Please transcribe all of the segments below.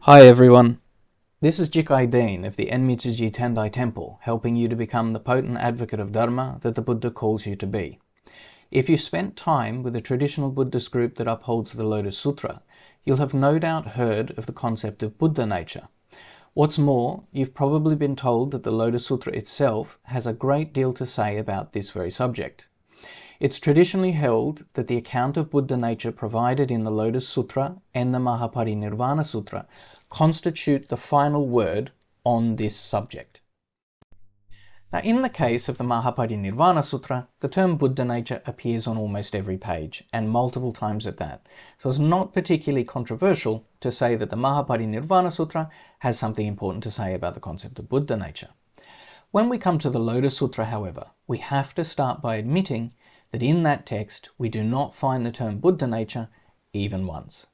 Hi everyone, this is Jikai Dehn of the Enmitsiji Tendai Temple, helping you to become the potent advocate of Dharma that the Buddha calls you to be. If you've spent time with a traditional Buddhist group that upholds the Lotus Sutra, you'll have no doubt heard of the concept of Buddha nature. What's more, you've probably been told that the Lotus Sutra itself has a great deal to say about this very subject. It's traditionally held that the account of Buddha nature provided in the Lotus Sutra and the Mahaparinirvana Sutra constitute the final word on this subject. Now, in the case of the Mahaparinirvana Sutra, the term Buddha nature appears on almost every page, and multiple times at that. So it's not particularly controversial to say that the Mahaparinirvana Sutra has something important to say about the concept of Buddha nature. When we come to the Lotus Sutra, however, we have to start by admitting that in that text we do not find the term Buddha nature even once.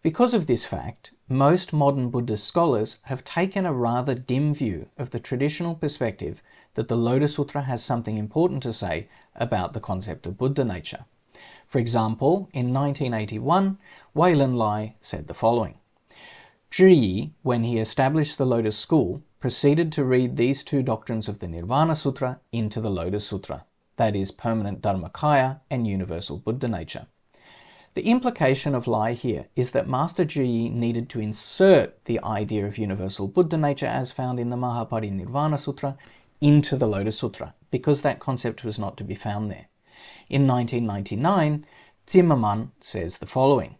Because of this fact, most modern Buddhist scholars have taken a rather dim view of the traditional perspective that the Lotus Sutra has something important to say about the concept of Buddha nature. For example, in 1981, Wayland Lai said the following: Zhi, when he established the Lotus School, proceeded to read these two doctrines of the Nirvana Sutra into the Lotus Sutra, that is, permanent Dharmakaya and universal Buddha nature. The implication of Lai here is that Master Jikai needed to insert the idea of universal Buddha nature as found in the Mahaparinirvana Sutra into the Lotus Sutra, because that concept was not to be found there. In 1999, Zimmermann says the following: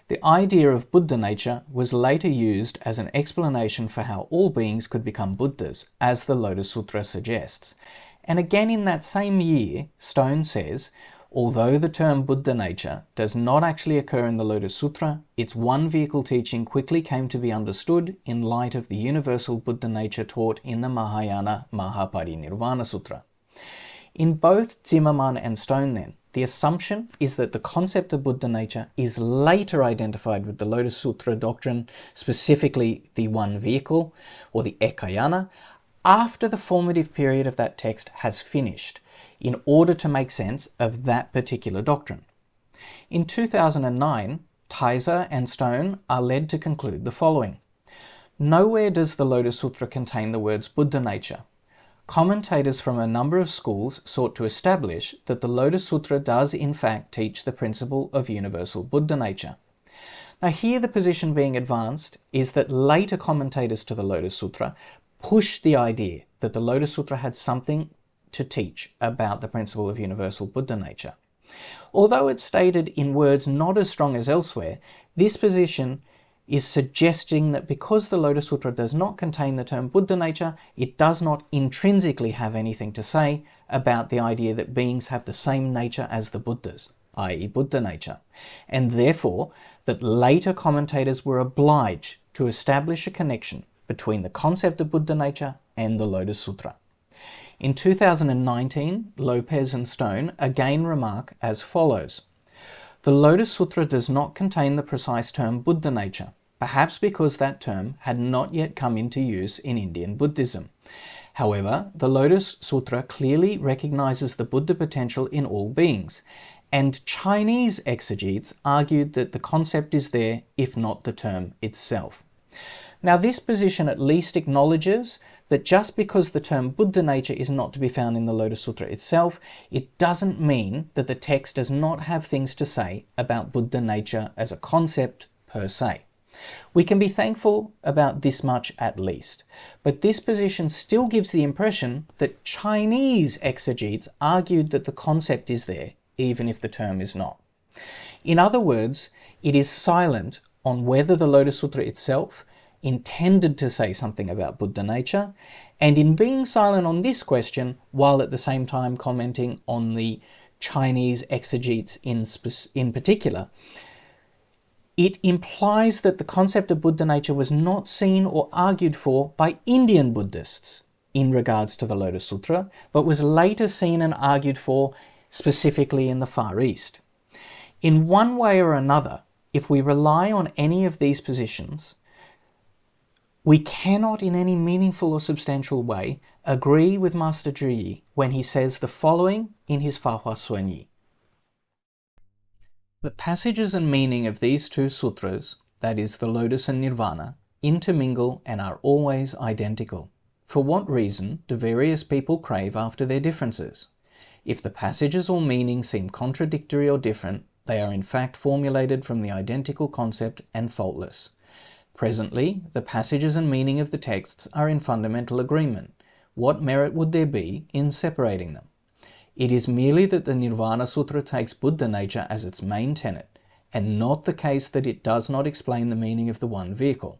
the idea of Buddha nature was later used as an explanation for how all beings could become Buddhas, as the Lotus Sutra suggests. And again in that same year, Stone says, although the term Buddha nature does not actually occur in the Lotus Sutra, its one vehicle teaching quickly came to be understood in light of the universal Buddha nature taught in the Mahayana Mahaparinirvana Sutra. In both Zimmermann and Stone then, the assumption is that the concept of Buddha nature is later identified with the Lotus Sutra doctrine, specifically the one vehicle, or the Ekayana, after the formative period of that text has finished, in order to make sense of that particular doctrine. In 2009, Tyser and Stone are led to conclude the following: nowhere does the Lotus Sutra contain the words Buddha nature. Commentators from a number of schools sought to establish that the Lotus Sutra does in fact teach the principle of universal Buddha nature. Now here the position being advanced is that later commentators to the Lotus Sutra pushed the idea that the Lotus Sutra had something to teach about the principle of universal Buddha nature. Although it's stated in words not as strong as elsewhere, this position is suggesting that because the Lotus Sutra does not contain the term Buddha nature, it does not intrinsically have anything to say about the idea that beings have the same nature as the Buddhas, i.e. Buddha nature, and therefore that later commentators were obliged to establish a connection between the concept of Buddha nature and the Lotus Sutra. In 2019, Lopez and Stone again remark as follows: the Lotus Sutra does not contain the precise term Buddha nature, perhaps because that term had not yet come into use in Indian Buddhism. However, the Lotus Sutra clearly recognizes the Buddha potential in all beings, and Chinese exegetes argued that the concept is there, if not the term itself. Now, this position at least acknowledges that just because the term Buddha nature is not to be found in the Lotus Sutra itself, it doesn't mean that the text does not have things to say about Buddha nature as a concept per se. We can be thankful about this much at least, but this position still gives the impression that Chinese exegetes argued that the concept is there, even if the term is not. In other words, it is silent on whether the Lotus Sutra itself intended to say something about Buddha nature, and in being silent on this question, while at the same time commenting on the Chinese exegetes in particular, it implies that the concept of Buddha nature was not seen or argued for by Indian Buddhists in regards to the Lotus Sutra, but was later seen and argued for specifically in the Far East. In one way or another, if we rely on any of these positions, we cannot in any meaningful or substantial way agree with Master Jikai when he says the following in his Fa Hua Suan Yi: the passages and meaning of these two sutras that is the lotus and nirvana, intermingle and are always identical. For what reason do various people crave after their differences? If the passages or meanings seem contradictory or different, they are in fact formulated from the identical concept and faultless. Presently, the passages and meaning of the texts are in fundamental agreement. What merit would there be in separating them? It is merely that the Nirvana Sutra takes Buddha nature as its main tenet, and not the case that it does not explain the meaning of the one vehicle.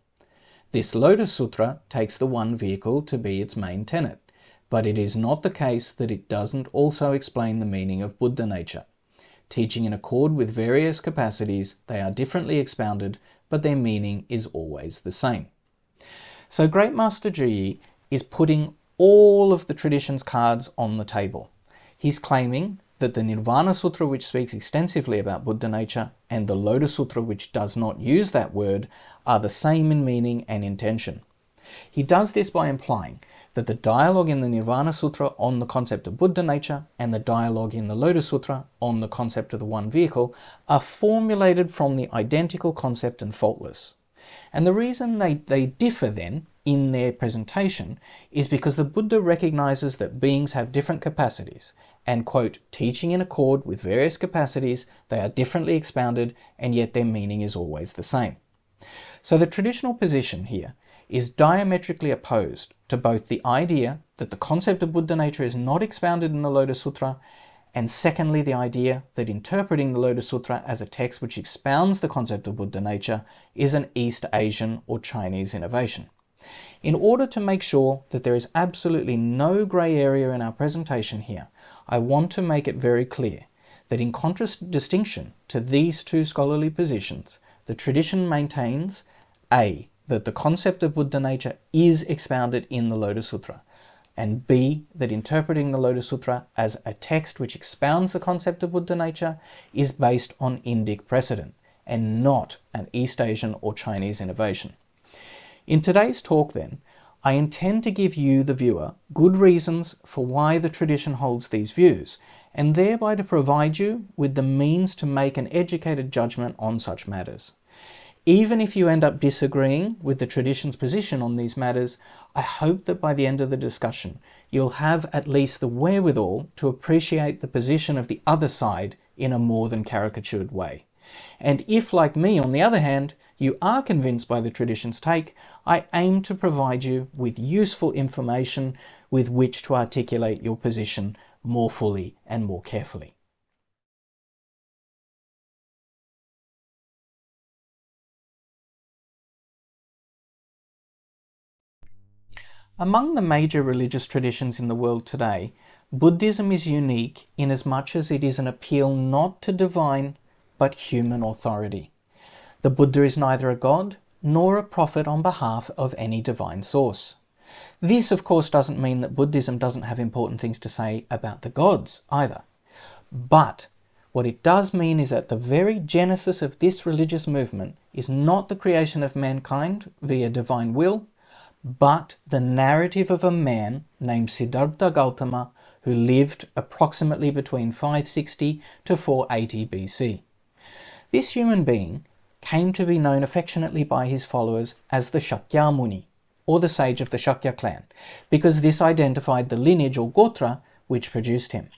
This Lotus Sutra takes the one vehicle to be its main tenet, but it is not the case that it doesn't also explain the meaning of Buddha nature. Teaching in accord with various capacities, they are differently expounded, but their meaning is always the same. So Great Master Zhiyi is putting all of the tradition's cards on the table. He's claiming that the Nirvana Sutra, which speaks extensively about Buddha nature, and the Lotus Sutra, which does not use that word, are the same in meaning and intention. He does this by implying that the dialogue in the Nirvana Sutra on the concept of Buddha nature and the dialogue in the Lotus Sutra on the concept of the one vehicle are formulated from the identical concept and faultless. And the reason they differ then in their presentation is because the Buddha recognizes that beings have different capacities and, quote, teaching in accord with various capacities, they are differently expounded and yet their meaning is always the same. So the traditional position here is diametrically opposed to both the idea that the concept of Buddha nature is not expounded in the Lotus Sutra, and secondly the idea that interpreting the Lotus Sutra as a text which expounds the concept of Buddha nature is an East Asian or Chinese innovation. In order to make sure that there is absolutely no grey area in our presentation here, I want to make it very clear that in contradistinction to these two scholarly positions, the tradition maintains A, that the concept of Buddha nature is expounded in the Lotus Sutra, and B, that interpreting the Lotus Sutra as a text which expounds the concept of Buddha nature is based on Indic precedent, and not an East Asian or Chinese innovation. In today's talk then, I intend to give you, the viewer, good reasons for why the tradition holds these views, and thereby to provide you with the means to make an educated judgment on such matters. Even if you end up disagreeing with the tradition's position on these matters, I hope that by the end of the discussion, you'll have at least the wherewithal to appreciate the position of the other side in a more than caricatured way. And if, like me, on the other hand, you are convinced by the tradition's take, I aim to provide you with useful information with which to articulate your position more fully and more carefully. Among the major religious traditions in the world today, Buddhism is unique inasmuch as it is an appeal not to divine but human authority. The Buddha is neither a god nor a prophet on behalf of any divine source. This, of course, doesn't mean that Buddhism doesn't have important things to say about the gods either. But what it does mean is that the very genesis of this religious movement is not the creation of mankind via divine will, but the narrative of a man named Siddhartha Gautama who lived approximately between 560 to 480 BC. This human being came to be known affectionately by his followers as the Shakyamuni, or the sage of the Shakya clan, because this identified the lineage or gotra which produced him.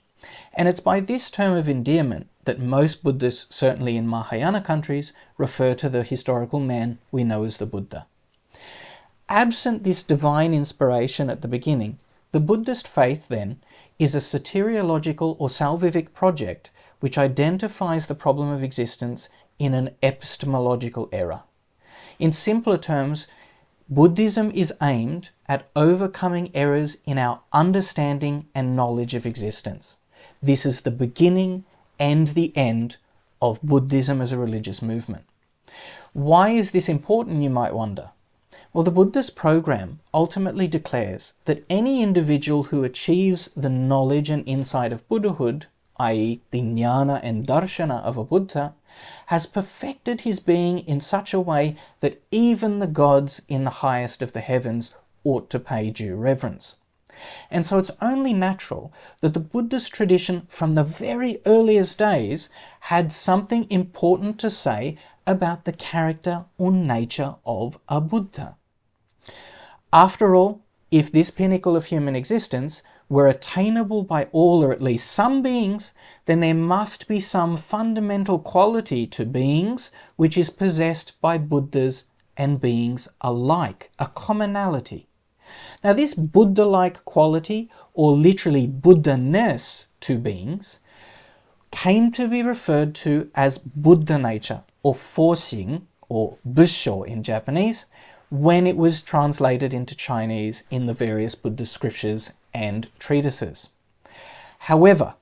And it's by this term of endearment that most Buddhists, certainly in Mahayana countries, refer to the historical man we know as the Buddha. Absent this divine inspiration at the beginning, the Buddhist faith, then, is a soteriological or salvific project which identifies the problem of existence in an epistemological error. In simpler terms, Buddhism is aimed at overcoming errors in our understanding and knowledge of existence. This is the beginning and the end of Buddhism as a religious movement. Why is this important, you might wonder? Well, the Buddhist program ultimately declares that any individual who achieves the knowledge and insight of Buddhahood, i.e. the jnana and darshana of a Buddha, has perfected his being in such a way that even the gods in the highest of the heavens ought to pay due reverence. And so it's only natural that the Buddhist tradition from the very earliest days had something important to say about the character or nature of a Buddha. After all, if this pinnacle of human existence were attainable by all or at least some beings, then there must be some fundamental quality to beings which is possessed by Buddhas and beings alike, a commonality. Now this Buddha-like quality, or literally Buddha-ness to beings, came to be referred to as Buddha nature, or forcing, or Bussho in Japanese, when it was translated into Chinese in the various Buddhist scriptures and treatises. However,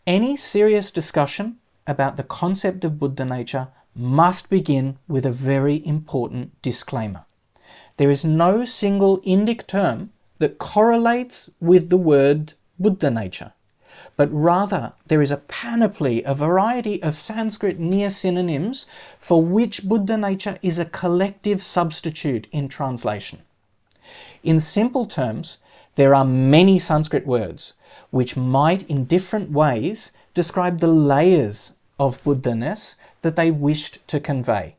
any serious discussion about the concept of Buddha nature must begin with a very important disclaimer. There is no single Indic term that correlates with the word Buddha nature, but rather there is a panoply, a variety of Sanskrit near synonyms for which Buddha nature is a collective substitute in translation. In simple terms, there are many Sanskrit words which might in different ways describe the layers of Buddha-ness that they wished to convey.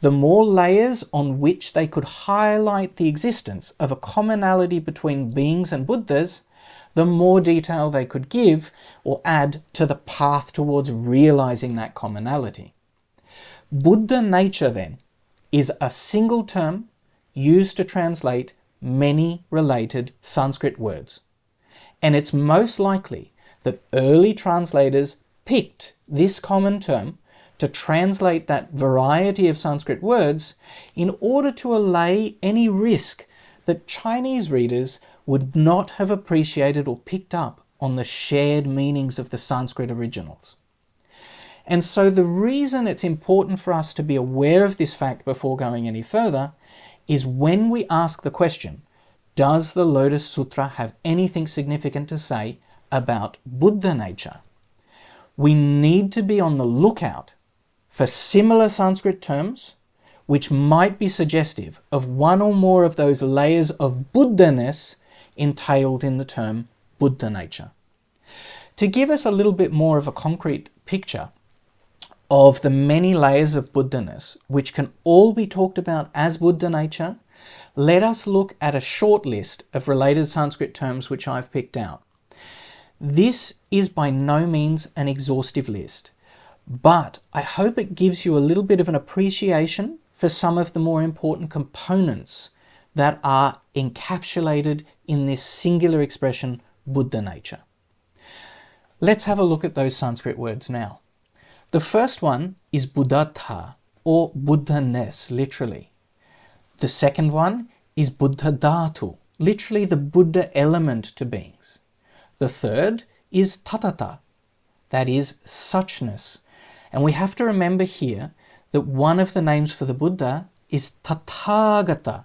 The more layers on which they could highlight the existence of a commonality between beings and Buddhas, the more detail they could give or add to the path towards realizing that commonality. Buddha nature, then, is a single term used to translate many related Sanskrit words. And it's most likely that early translators picked this common term to translate that variety of Sanskrit words in order to allay any risk that Chinese readers would not have appreciated or picked up on the shared meanings of the Sanskrit originals. And so the reason it's important for us to be aware of this fact before going any further is when we ask the question, does the Lotus Sutra have anything significant to say about Buddha nature? We need to be on the lookout for similar Sanskrit terms which might be suggestive of one or more of those layers of Buddha-ness entailed in the term Buddha nature. To give us a little bit more of a concrete picture of the many layers of Buddha-ness which can all be talked about as Buddha nature, let us look at a short list of related Sanskrit terms which I've picked out. This is by no means an exhaustive list, but I hope it gives you a little bit of an appreciation for some of the more important components that are encapsulated in this singular expression, Buddha nature. Let's have a look at those Sanskrit words now. The first one is Buddhatha, or Buddha-ness, literally. The second one is Buddha-dhatu, literally the Buddha element to beings. The third is Tatata, that is suchness. And we have to remember here that one of the names for the Buddha is Tathagata.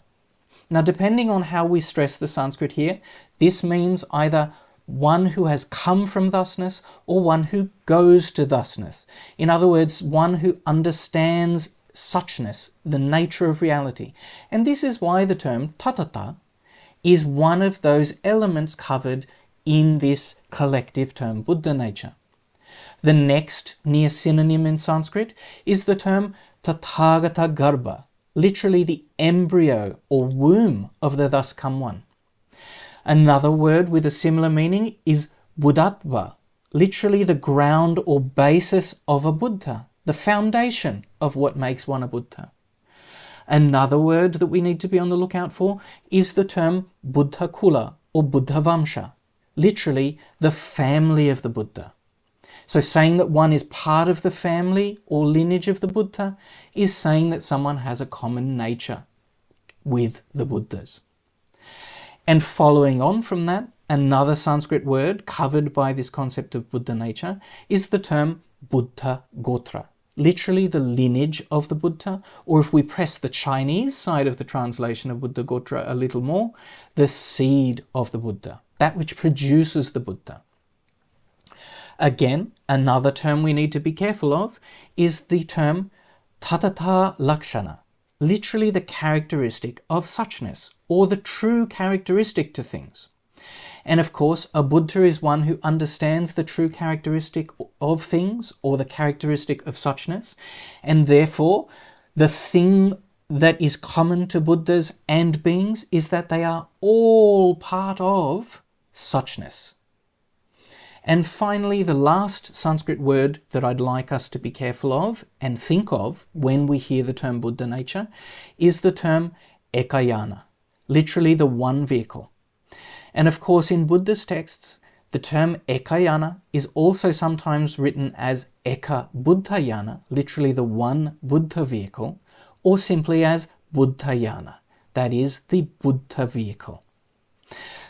Now, depending on how we stress the Sanskrit here, this means either one who has come from thusness or one who goes to thusness. In other words, one who understands suchness, the nature of reality. And this is why the term Tatata is one of those elements covered in this collective term Buddha nature. The next near synonym in Sanskrit is the term Tathagata Garbha, literally the embryo or womb of the thus come one. Another word with a similar meaning is Buddhatva, literally the ground or basis of a Buddha, the foundation of what makes one a Buddha. Another word that we need to be on the lookout for is the term Buddha Kula or Buddha Vamsha, literally the family of the Buddha. So saying that one is part of the family or lineage of the Buddha is saying that someone has a common nature with the Buddhas. And following on from that, another Sanskrit word covered by this concept of Buddha nature is the term Buddha Gotra, literally the lineage of the Buddha, or if we press the Chinese side of the translation of Buddha Gotra a little more, the seed of the Buddha, that which produces the Buddha. Again, another term we need to be careful of is the term Tatata Lakshana, literally the characteristic of suchness, or the true characteristic to things. And of course, a Buddha is one who understands the true characteristic of things, or the characteristic of suchness, and therefore the thing that is common to Buddhas and beings is that they are all part of suchness. And finally, the last Sanskrit word that I'd like us to be careful of and think of when we hear the term Buddha nature is the term ekayana, literally the one vehicle. And of course, in Buddhist texts, the term ekayana is also sometimes written as eka buddhayana, literally the one Buddha vehicle, or simply as buddhayana, that is the Buddha vehicle.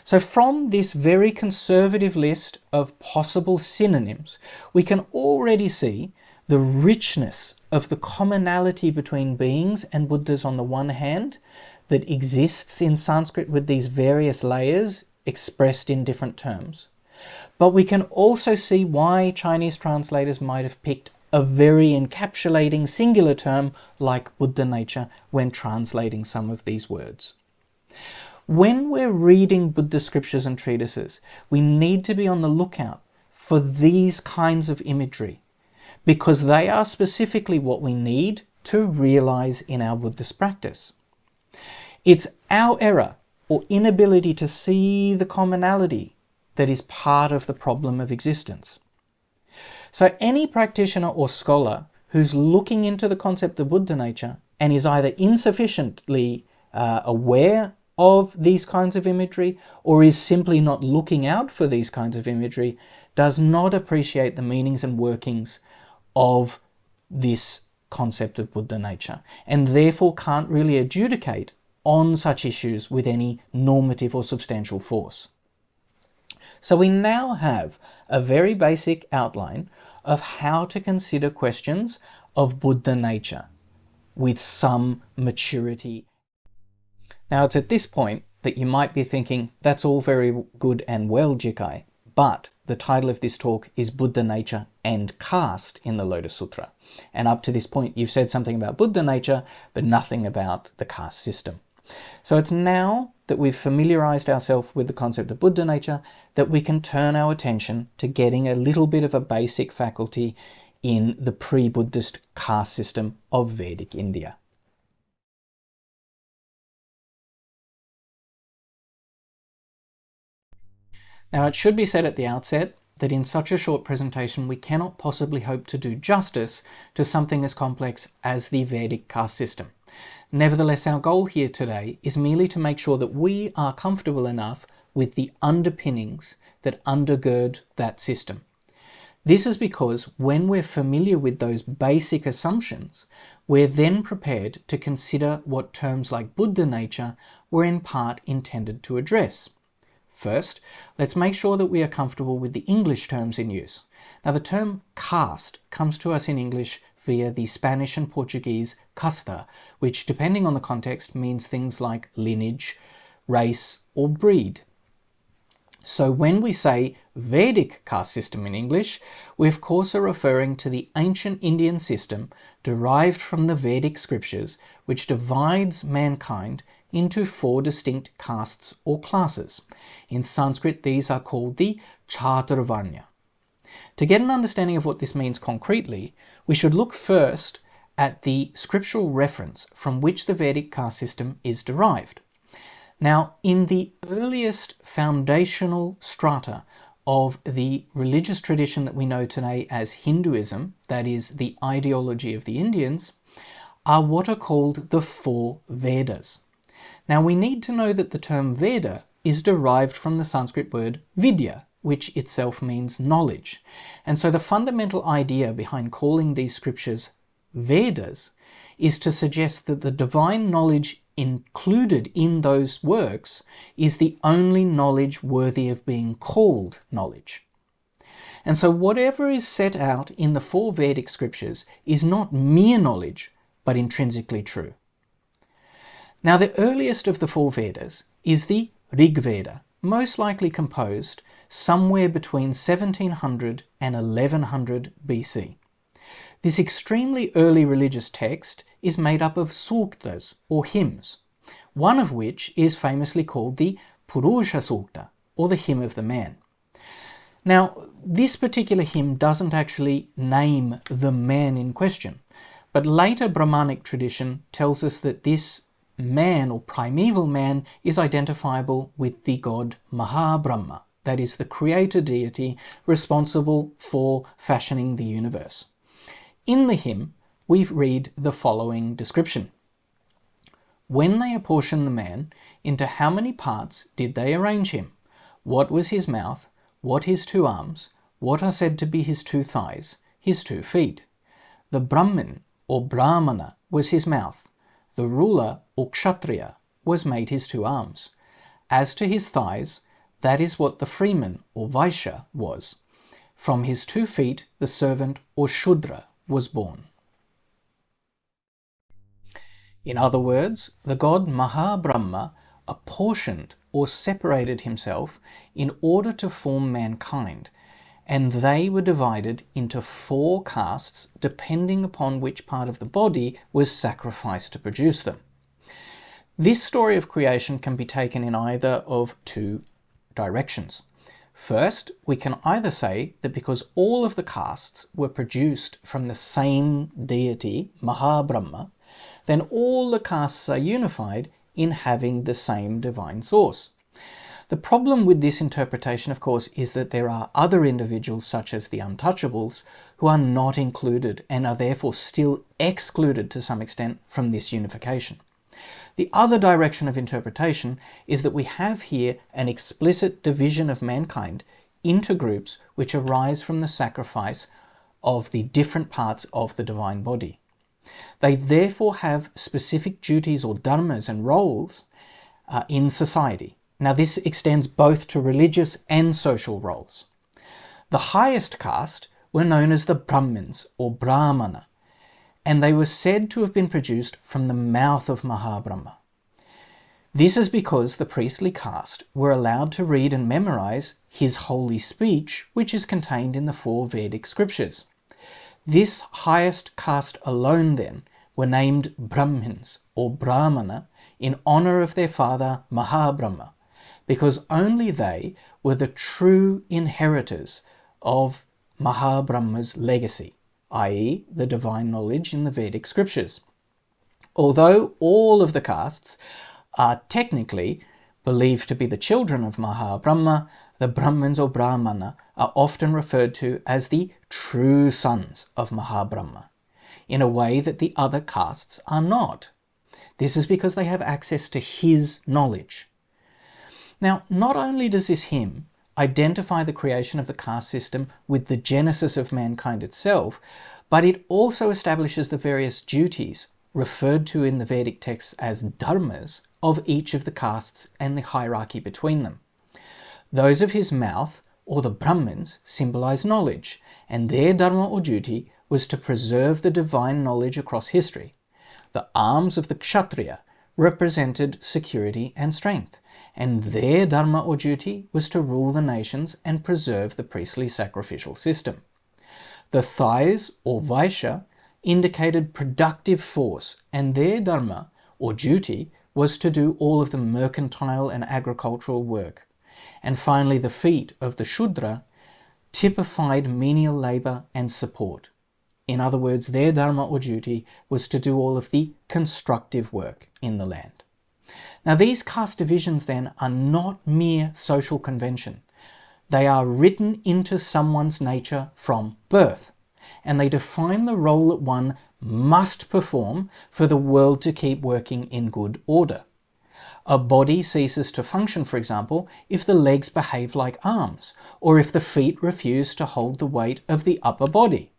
So from this very conservative list of possible synonyms, we can already see the richness of the commonality between beings and Buddhas on the one hand that exists in Sanskrit with these various layers expressed in different terms. But we can also see why Chinese translators might have picked a very encapsulating singular term like Buddha nature when translating some of these words. When we're reading Buddha scriptures and treatises, we need to be on the lookout for these kinds of imagery, because they are specifically what we need to realize in our Buddhist practice. It's our error or inability to see the commonality that is part of the problem of existence. So any practitioner or scholar who's looking into the concept of Buddha nature and is either insufficiently aware of these kinds of imagery or is simply not looking out for these kinds of imagery does not appreciate the meanings and workings of this concept of Buddha nature, and therefore can't really adjudicate on such issues with any normative or substantial force. So we now have a very basic outline of how to consider questions of Buddha nature with some maturity. Now it's at this point that you might be thinking, that's all very good and well, Jikai, but the title of this talk is Buddha nature and caste in the Lotus Sutra. And up to this point you've said something about Buddha nature, but nothing about the caste system. So it's now that we've familiarized ourselves with the concept of Buddha nature that we can turn our attention to getting a little bit of a basic faculty in the pre-Buddhist caste system of Vedic India. Now it should be said at the outset that in such a short presentation we cannot possibly hope to do justice to something as complex as the Vedic caste system. Nevertheless, our goal here today is merely to make sure that we are comfortable enough with the underpinnings that undergird that system. This is because when we're familiar with those basic assumptions, we're then prepared to consider what terms like Buddha nature were in part intended to address. First, let's make sure that we are comfortable with the English terms in use. Now, the term caste comes to us in English via the Spanish and Portuguese casta, which, depending on the context, means things like lineage, race, or breed. So when we say Vedic caste system in English, we of course are referring to the ancient Indian system derived from the Vedic scriptures, which divides mankind into 4 distinct castes or classes. In Sanskrit, these are called the Chaturvarnya. To get an understanding of what this means concretely, we should look first at the scriptural reference from which the Vedic caste system is derived. Now, in the earliest foundational strata of the religious tradition that we know today as Hinduism, that is, the ideology of the Indians, are what are called the 4 Vedas. Now, we need to know that the term Veda is derived from the Sanskrit word vidya, which itself means knowledge. And so the fundamental idea behind calling these scriptures Vedas is to suggest that the divine knowledge included in those works is the only knowledge worthy of being called knowledge. And so whatever is set out in the 4 Vedic scriptures is not mere knowledge, but intrinsically true. Now, the earliest of the 4 Vedas is the Rig Veda, most likely composed somewhere between 1700 and 1100 BC. This extremely early religious text is made up of suktas, or hymns, one of which is famously called the Purusha Sukta, or the hymn of the man. Now, this particular hymn doesn't actually name the man in question, but later Brahmanic tradition tells us that this man or primeval man is identifiable with the god Mahabrahma, that is the creator deity responsible for fashioning the universe. In the hymn, we read the following description. When they apportioned the man, into how many parts did they arrange him? What was his mouth? What his 2 arms? What are said to be his 2 thighs? His 2 feet? The Brahmin or Brahmana was his mouth. The ruler or Kshatriya was made his 2 arms. As to his thighs, that is what the freeman or Vaishya was. From his 2 feet the servant or Shudra was born. In other words, the god Mahabrahma apportioned or separated himself in order to form mankind, and they were divided into 4 castes depending upon which part of the body was sacrificed to produce them. This story of creation can be taken in either of 2 directions. First, we can either say that because all of the castes were produced from the same deity, Mahabrahma, then all the castes are unified in having the same divine source. The problem with this interpretation, of course, is that there are other individuals, such as the untouchables, who are not included and are therefore still excluded to some extent from this unification. The other direction of interpretation is that we have here an explicit division of mankind into groups which arise from the sacrifice of the different parts of the divine body. They therefore have specific duties or dharmas and roles in society. Now this extends both to religious and social roles. The highest caste were known as the Brahmins or Brahmana, and they were said to have been produced from the mouth of Mahabrahma. This is because the priestly caste were allowed to read and memorize his holy speech, which is contained in the 4 Vedic scriptures. This highest caste alone then were named Brahmins or Brahmana in honor of their father Mahabrahma, because only they were the true inheritors of Mahabrahma's legacy, i.e. the divine knowledge in the Vedic scriptures. Although all of the castes are technically believed to be the children of Mahabrahma, the Brahmins or Brahmana are often referred to as the true sons of Mahabrahma, in a way that the other castes are not. This is because they have access to his knowledge. Now, not only does this hymn identify the creation of the caste system with the genesis of mankind itself, but it also establishes the various duties referred to in the Vedic texts as dharmas of each of the castes and the hierarchy between them. Those of his mouth, or the Brahmins, symbolize knowledge, and their dharma or duty was to preserve the divine knowledge across history. The arms of the Kshatriya represented security and strength, and their dharma or duty was to rule the nations and preserve the priestly sacrificial system. The thighs, or Vaishya, indicated productive force, and their dharma or duty was to do all of the mercantile and agricultural work. And finally, the feet of the Shudra typified menial labor and support. In other words, their dharma or duty was to do all of the constructive work in the land. Now, these caste divisions then are not mere social convention. They are written into someone's nature from birth, and they define the role that one must perform for the world to keep working in good order. A body ceases to function, for example, if the legs behave like arms, or if the feet refuse to hold the weight of the upper body.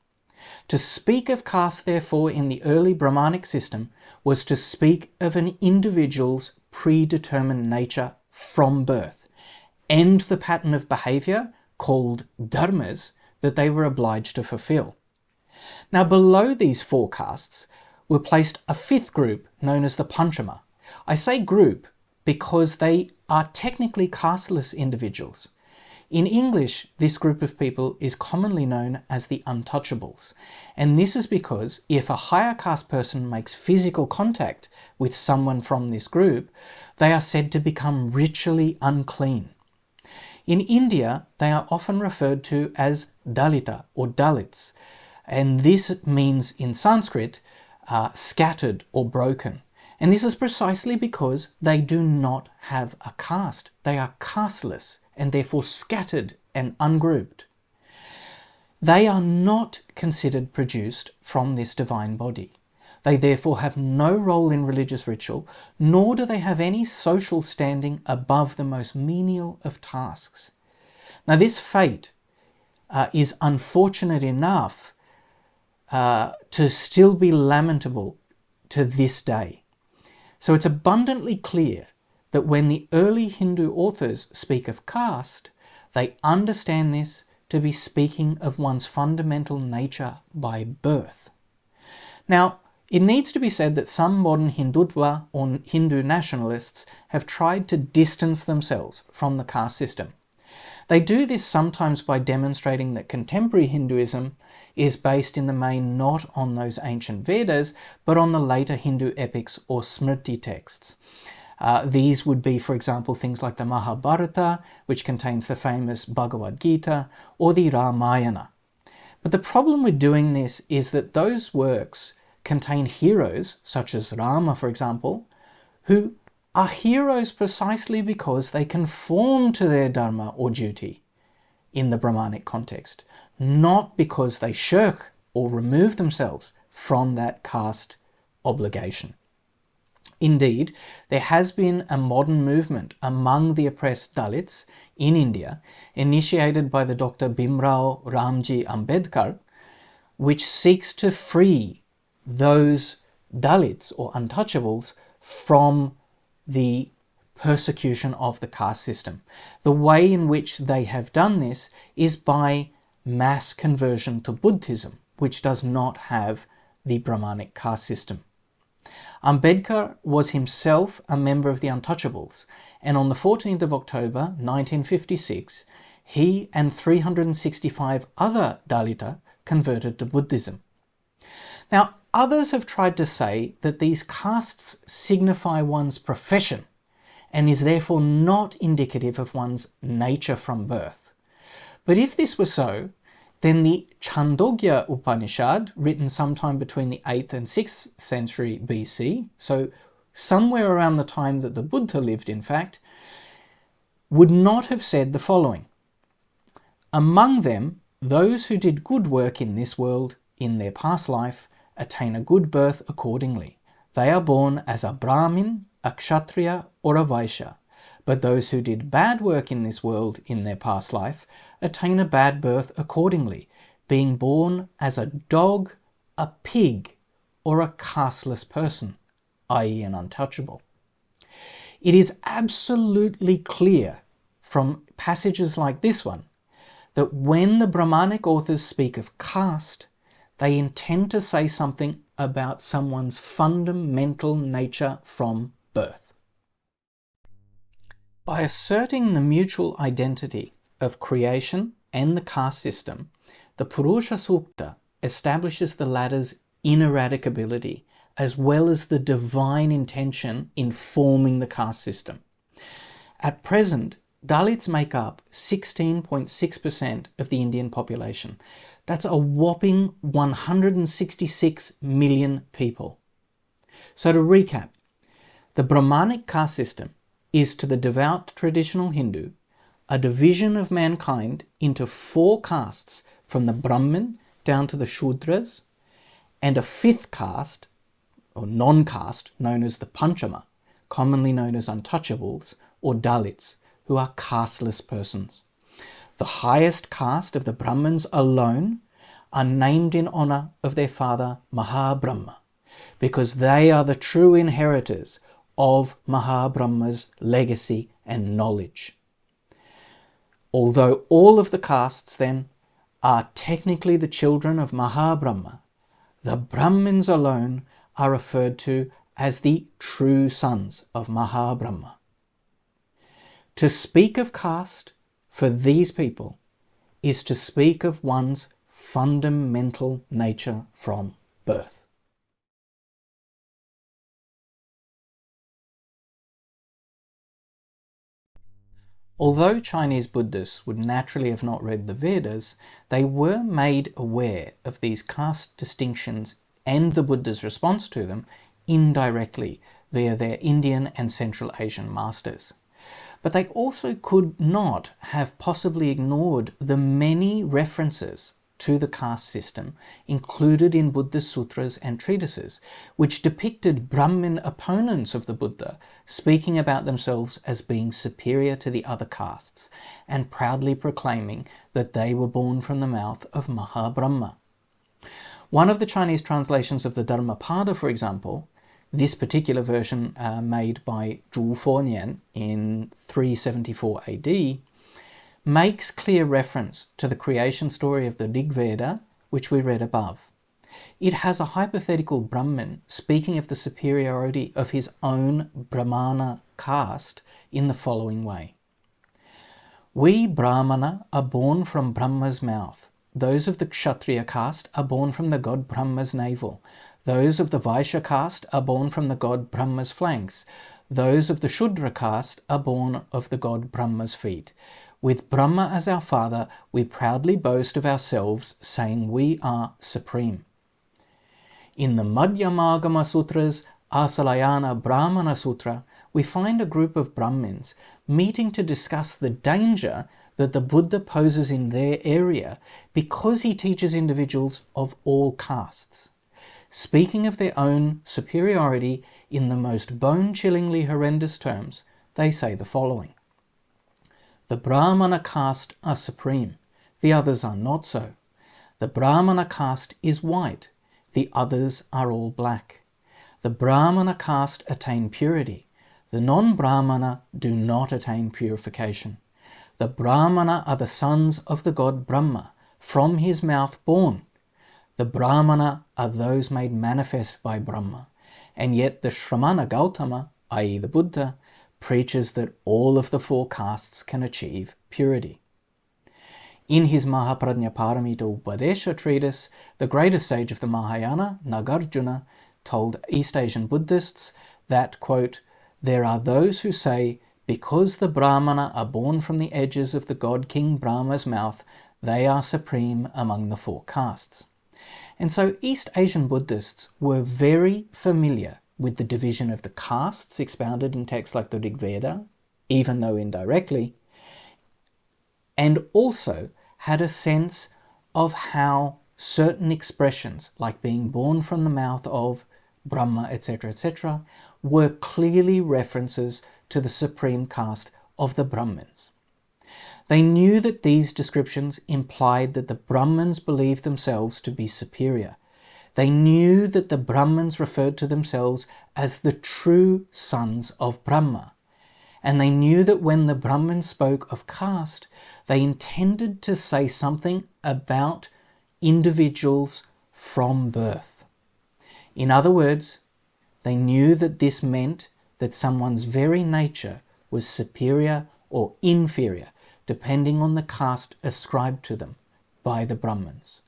To speak of caste, therefore, in the early Brahmanic system was to speak of an individual's predetermined nature from birth, and the pattern of behavior, called dharmas, that they were obliged to fulfill. Now, below these 4 castes were placed a 5th group known as the Panchama. I say group because they are technically casteless individuals. In English, this group of people is commonly known as the untouchables, and this is because if a higher caste person makes physical contact with someone from this group, they are said to become ritually unclean. In India, they are often referred to as Dalita or Dalits, and this means in Sanskrit scattered or broken. And this is precisely because they do not have a caste. They are casteless and therefore scattered and ungrouped. They are not considered produced from this divine body. They therefore have no role in religious ritual, nor do they have any social standing above the most menial of tasks. Now this fate is unfortunate enough to still be lamentable to this day. So it's abundantly clear that when the early Hindu authors speak of caste, they understand this to be speaking of one's fundamental nature by birth. Now, it needs to be said that some modern Hindutva or Hindu nationalists have tried to distance themselves from the caste system. They do this sometimes by demonstrating that contemporary Hinduism is based in the main not on those ancient Vedas, but on the later Hindu epics or Smriti texts. These would be, for example, things like the Mahabharata, which contains the famous Bhagavad Gita, or the Ramayana. But the problem with doing this is that those works contain heroes, such as Rama, for example, who are heroes precisely because they conform to their dharma or duty in the Brahmanic context, not because they shirk or remove themselves from that caste obligation. Indeed, there has been a modern movement among the oppressed Dalits in India, initiated by the Dr. Bhimrao Ramji Ambedkar, which seeks to free those Dalits or untouchables from the persecution of the caste system. The way in which they have done this is by mass conversion to Buddhism, which does not have the Brahmanic caste system. Ambedkar was himself a member of the Untouchables, and on the 14th of October 1956, he and 365 other Dalita converted to Buddhism. Now, others have tried to say that these castes signify one's profession and is therefore not indicative of one's nature from birth. But if this were so, then the Chandogya Upanishad, written sometime between the 8th and 6th century BC, so somewhere around the time that the Buddha lived, in fact, would not have said the following: among them, those who did good work in this world, in their past life, attain a good birth accordingly. They are born as a Brahmin, a Kshatriya, or a Vaishya. But those who did bad work in this world in their past life attain a bad birth accordingly, being born as a dog, a pig, or a casteless person, i.e. an untouchable. It is absolutely clear from passages like this one that when the Brahmanic authors speak of caste, they intend to say something about someone's fundamental nature from birth. By asserting the mutual identity of creation and the caste system, the Purusha Sūtra establishes the latter's ineradicability as well as the divine intention in forming the caste system. At present, Dalits make up 16.6% of the Indian population. That's a whopping 166 million people. So to recap, the Brahmanic caste system is to the devout traditional Hindu a division of mankind into 4 castes from the Brahmin down to the Shudras, and a 5th caste or non-caste known as the Panchama, commonly known as untouchables or Dalits, who are casteless persons. The highest caste of the Brahmins alone are named in honor of their father Mahabrahma, because they are the true inheritors of Mahabrahma's legacy and knowledge. Although all of the castes then are technically the children of Mahabrahma, the Brahmins alone are referred to as the true sons of Mahabrahma. To speak of caste for these people is to speak of one's fundamental nature from birth. Although Chinese Buddhists would naturally have not read the Vedas, they were made aware of these caste distinctions and the Buddha's response to them indirectly via their Indian and Central Asian masters. But they also could not have possibly ignored the many references to the caste system included in Buddhist sutras and treatises, which depicted Brahmin opponents of the Buddha speaking about themselves as being superior to the other castes and proudly proclaiming that they were born from the mouth of Mahabrahma. One of the Chinese translations of the Dharmapada, for example, this particular version made by Zhu Fornian in 374 AD, makes clear reference to the creation story of the Rig Veda, which we read above. It has a hypothetical Brahmin speaking of the superiority of his own Brahmana caste in the following way. We Brahmana are born from Brahma's mouth. Those of the Kshatriya caste are born from the god Brahma's navel. Those of the Vaishya caste are born from the god Brahma's flanks. Those of the Shudra caste are born of the god Brahma's feet. With Brahma as our father, we proudly boast of ourselves, saying we are supreme. In the Madhyamadgama Sutras, Asalayana Brahmana Sutra, we find a group of Brahmins meeting to discuss the danger that the Buddha poses in their area because he teaches individuals of all castes. Speaking of their own superiority in the most bone-chillingly horrendous terms, they say the following. The Brahmana caste are supreme, the others are not so. The Brahmana caste is white, the others are all black. The Brahmana caste attain purity, the non-Brahmana do not attain purification. The Brahmana are the sons of the god Brahma, from his mouth born. The Brahmana are those made manifest by Brahma, and yet the Shramana Gautama, i.e. the Buddha, preaches that all of the four castes can achieve purity. In his Mahaprajnaparamita Upadesha treatise, the greatest sage of the Mahayana, Nagarjuna, told East Asian Buddhists that, quote, there are those who say, because the Brahmana are born from the edges of the god King Brahma's mouth, they are supreme among the four castes. And so East Asian Buddhists were very familiar with the division of the castes expounded in texts like the Rig Veda, even though indirectly, and also had a sense of how certain expressions, like being born from the mouth of Brahma, etc., were clearly references to the supreme caste of the Brahmins. They knew that these descriptions implied that the Brahmins believed themselves to be superior. They knew that the Brahmins referred to themselves as the true sons of Brahma. And they knew that when the Brahmins spoke of caste, they intended to say something about individuals from birth. In other words, they knew that this meant that someone's very nature was superior or inferior, depending on the caste ascribed to them by the Brahmins.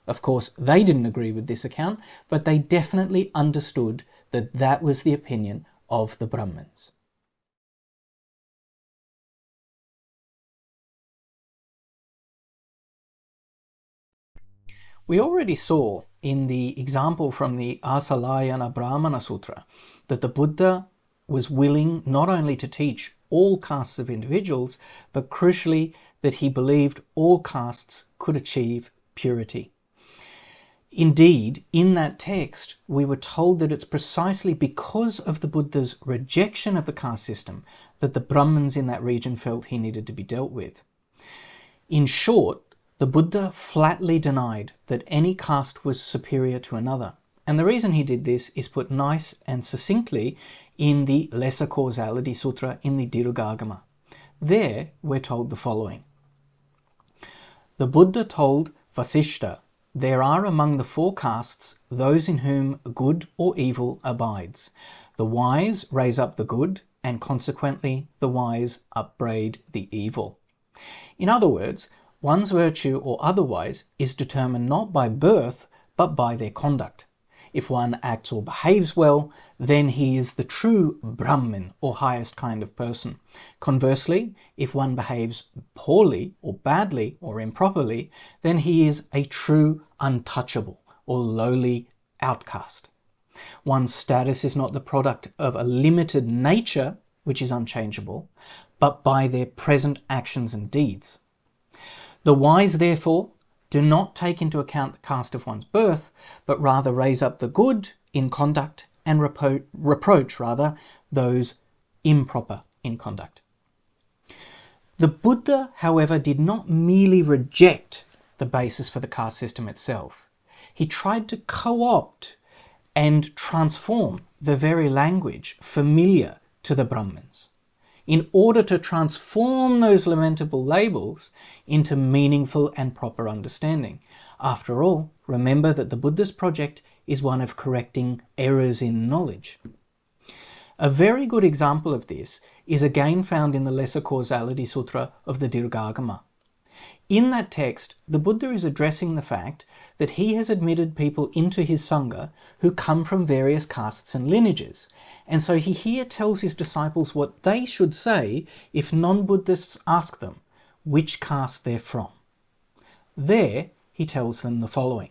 Of course, they didn't agree with this account, but they definitely understood that that was the opinion of the Brahmins. We already saw in the example from the Asalayana Brahmana Sutra that the Buddha was willing not only to teach all castes of individuals, but crucially that he believed all castes could achieve purity. Indeed, in that text, we were told that it's precisely because of the Buddha's rejection of the caste system that the Brahmins in that region felt he needed to be dealt with. In short, the Buddha flatly denied that any caste was superior to another. And the reason he did this is put nice and succinctly in the Lesser Causality Sutra in the Dirghagama. There, we're told the following. The Buddha told Vasishta, there are among the four castes those in whom good or evil abides. The wise raise up the good, and consequently the wise upbraid the evil. In other words, one's virtue or otherwise is determined not by birth, but by their conduct. If one acts or behaves well, then he is the true Brahmin, or highest kind of person. Conversely, if one behaves poorly or badly or improperly, then he is a true untouchable or lowly outcast. One's status is not the product of a limited nature, which is unchangeable, but by their present actions and deeds. The wise, therefore, do not take into account the caste of one's birth, but rather raise up the good in conduct and reproach those improper in conduct. The Buddha, however, did not merely reject the basis for the caste system itself. He tried to co-opt and transform the very language familiar to the Brahmins, in order to transform those lamentable labels into meaningful and proper understanding. After all, remember that the Buddhist project is one of correcting errors in knowledge. A very good example of this is again found in the Lesser Causality Sutra of the Dirghagama. In that text, the Buddha is addressing the fact that he has admitted people into his Sangha who come from various castes and lineages, and so he here tells his disciples what they should say if non-Buddhists ask them which caste they're from. There, he tells them the following: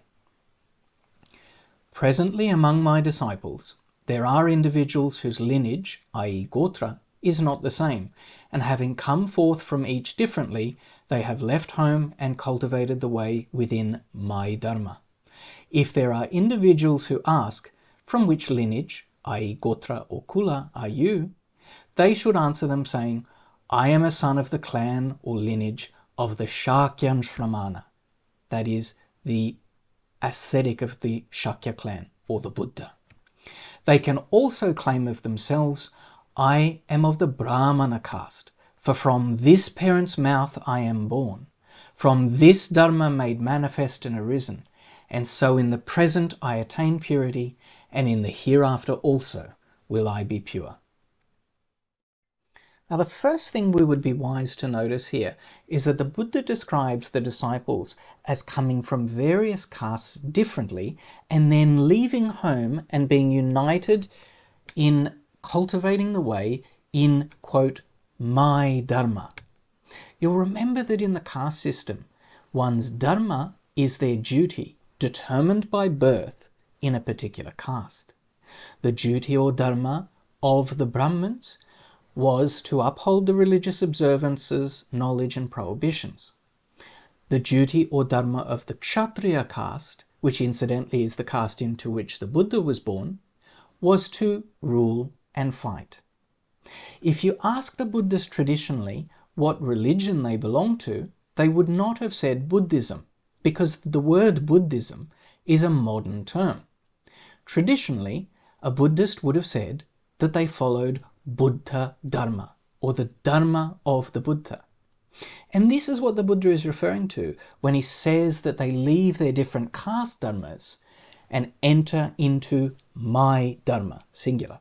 "Presently among my disciples, there are individuals whose lineage, i.e. Gotra, is not the same, and having come forth from each differently, they have left home and cultivated the way within my Dharma. If there are individuals who ask, from which lineage, i.e. Gotra or Kula, are you? They should answer them saying, I am a son of the clan or lineage of the Shakyan Shramana, that is, the ascetic of the Shakya clan, or the Buddha. They can also claim of themselves, I am of the Brahmana caste, for from this parent's mouth I am born, from this Dharma made manifest and arisen, and so in the present I attain purity, and in the hereafter also will I be pure." Now, the first thing we would be wise to notice here is that the Buddha describes the disciples as coming from various castes differently, and then leaving home and being united in cultivating the way in, quote, my Dharma. You'll remember that in the caste system, one's Dharma is their duty, determined by birth in a particular caste. The duty or Dharma of the Brahmins was to uphold the religious observances, knowledge and prohibitions. The duty or Dharma of the Kshatriya caste, which incidentally is the caste into which the Buddha was born, was to rule and fight. If you asked a Buddhist traditionally what religion they belonged to, they would not have said Buddhism, because the word Buddhism is a modern term. Traditionally, a Buddhist would have said that they followed Buddha-Dharma, or the Dharma of the Buddha. And this is what the Buddha is referring to when he says that they leave their different caste dharmas and enter into my Dharma, singular.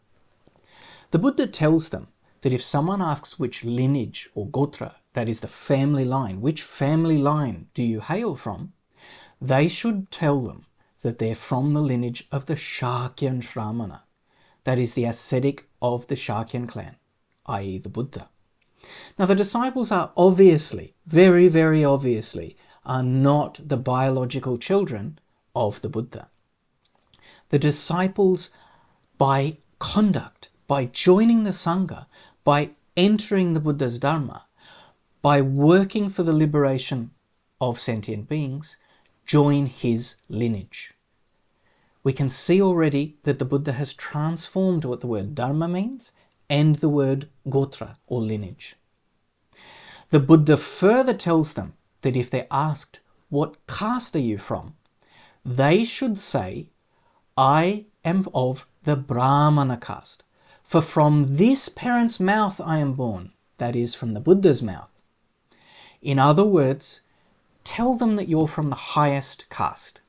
The Buddha tells them that if someone asks which lineage or gotra, that is the family line, which family line do you hail from, they should tell them that they're from the lineage of the Shakyan Shramana, that is the ascetic of the Shakyan clan, i.e. the Buddha. Now, the disciples are obviously, very, very obviously, are not the biological children of the Buddha. The disciples, by conduct, by joining the Sangha, by entering the Buddha's Dharma, by working for the liberation of sentient beings, join his lineage. We can see already that the Buddha has transformed what the word Dharma means and the word Gotra, or lineage. The Buddha further tells them that if they're asked, what caste are you from? They should say, I am of the Brahmana caste, for from this parent's mouth I am born, that is, from the Buddha's mouth. In other words, tell them that you're from the highest caste,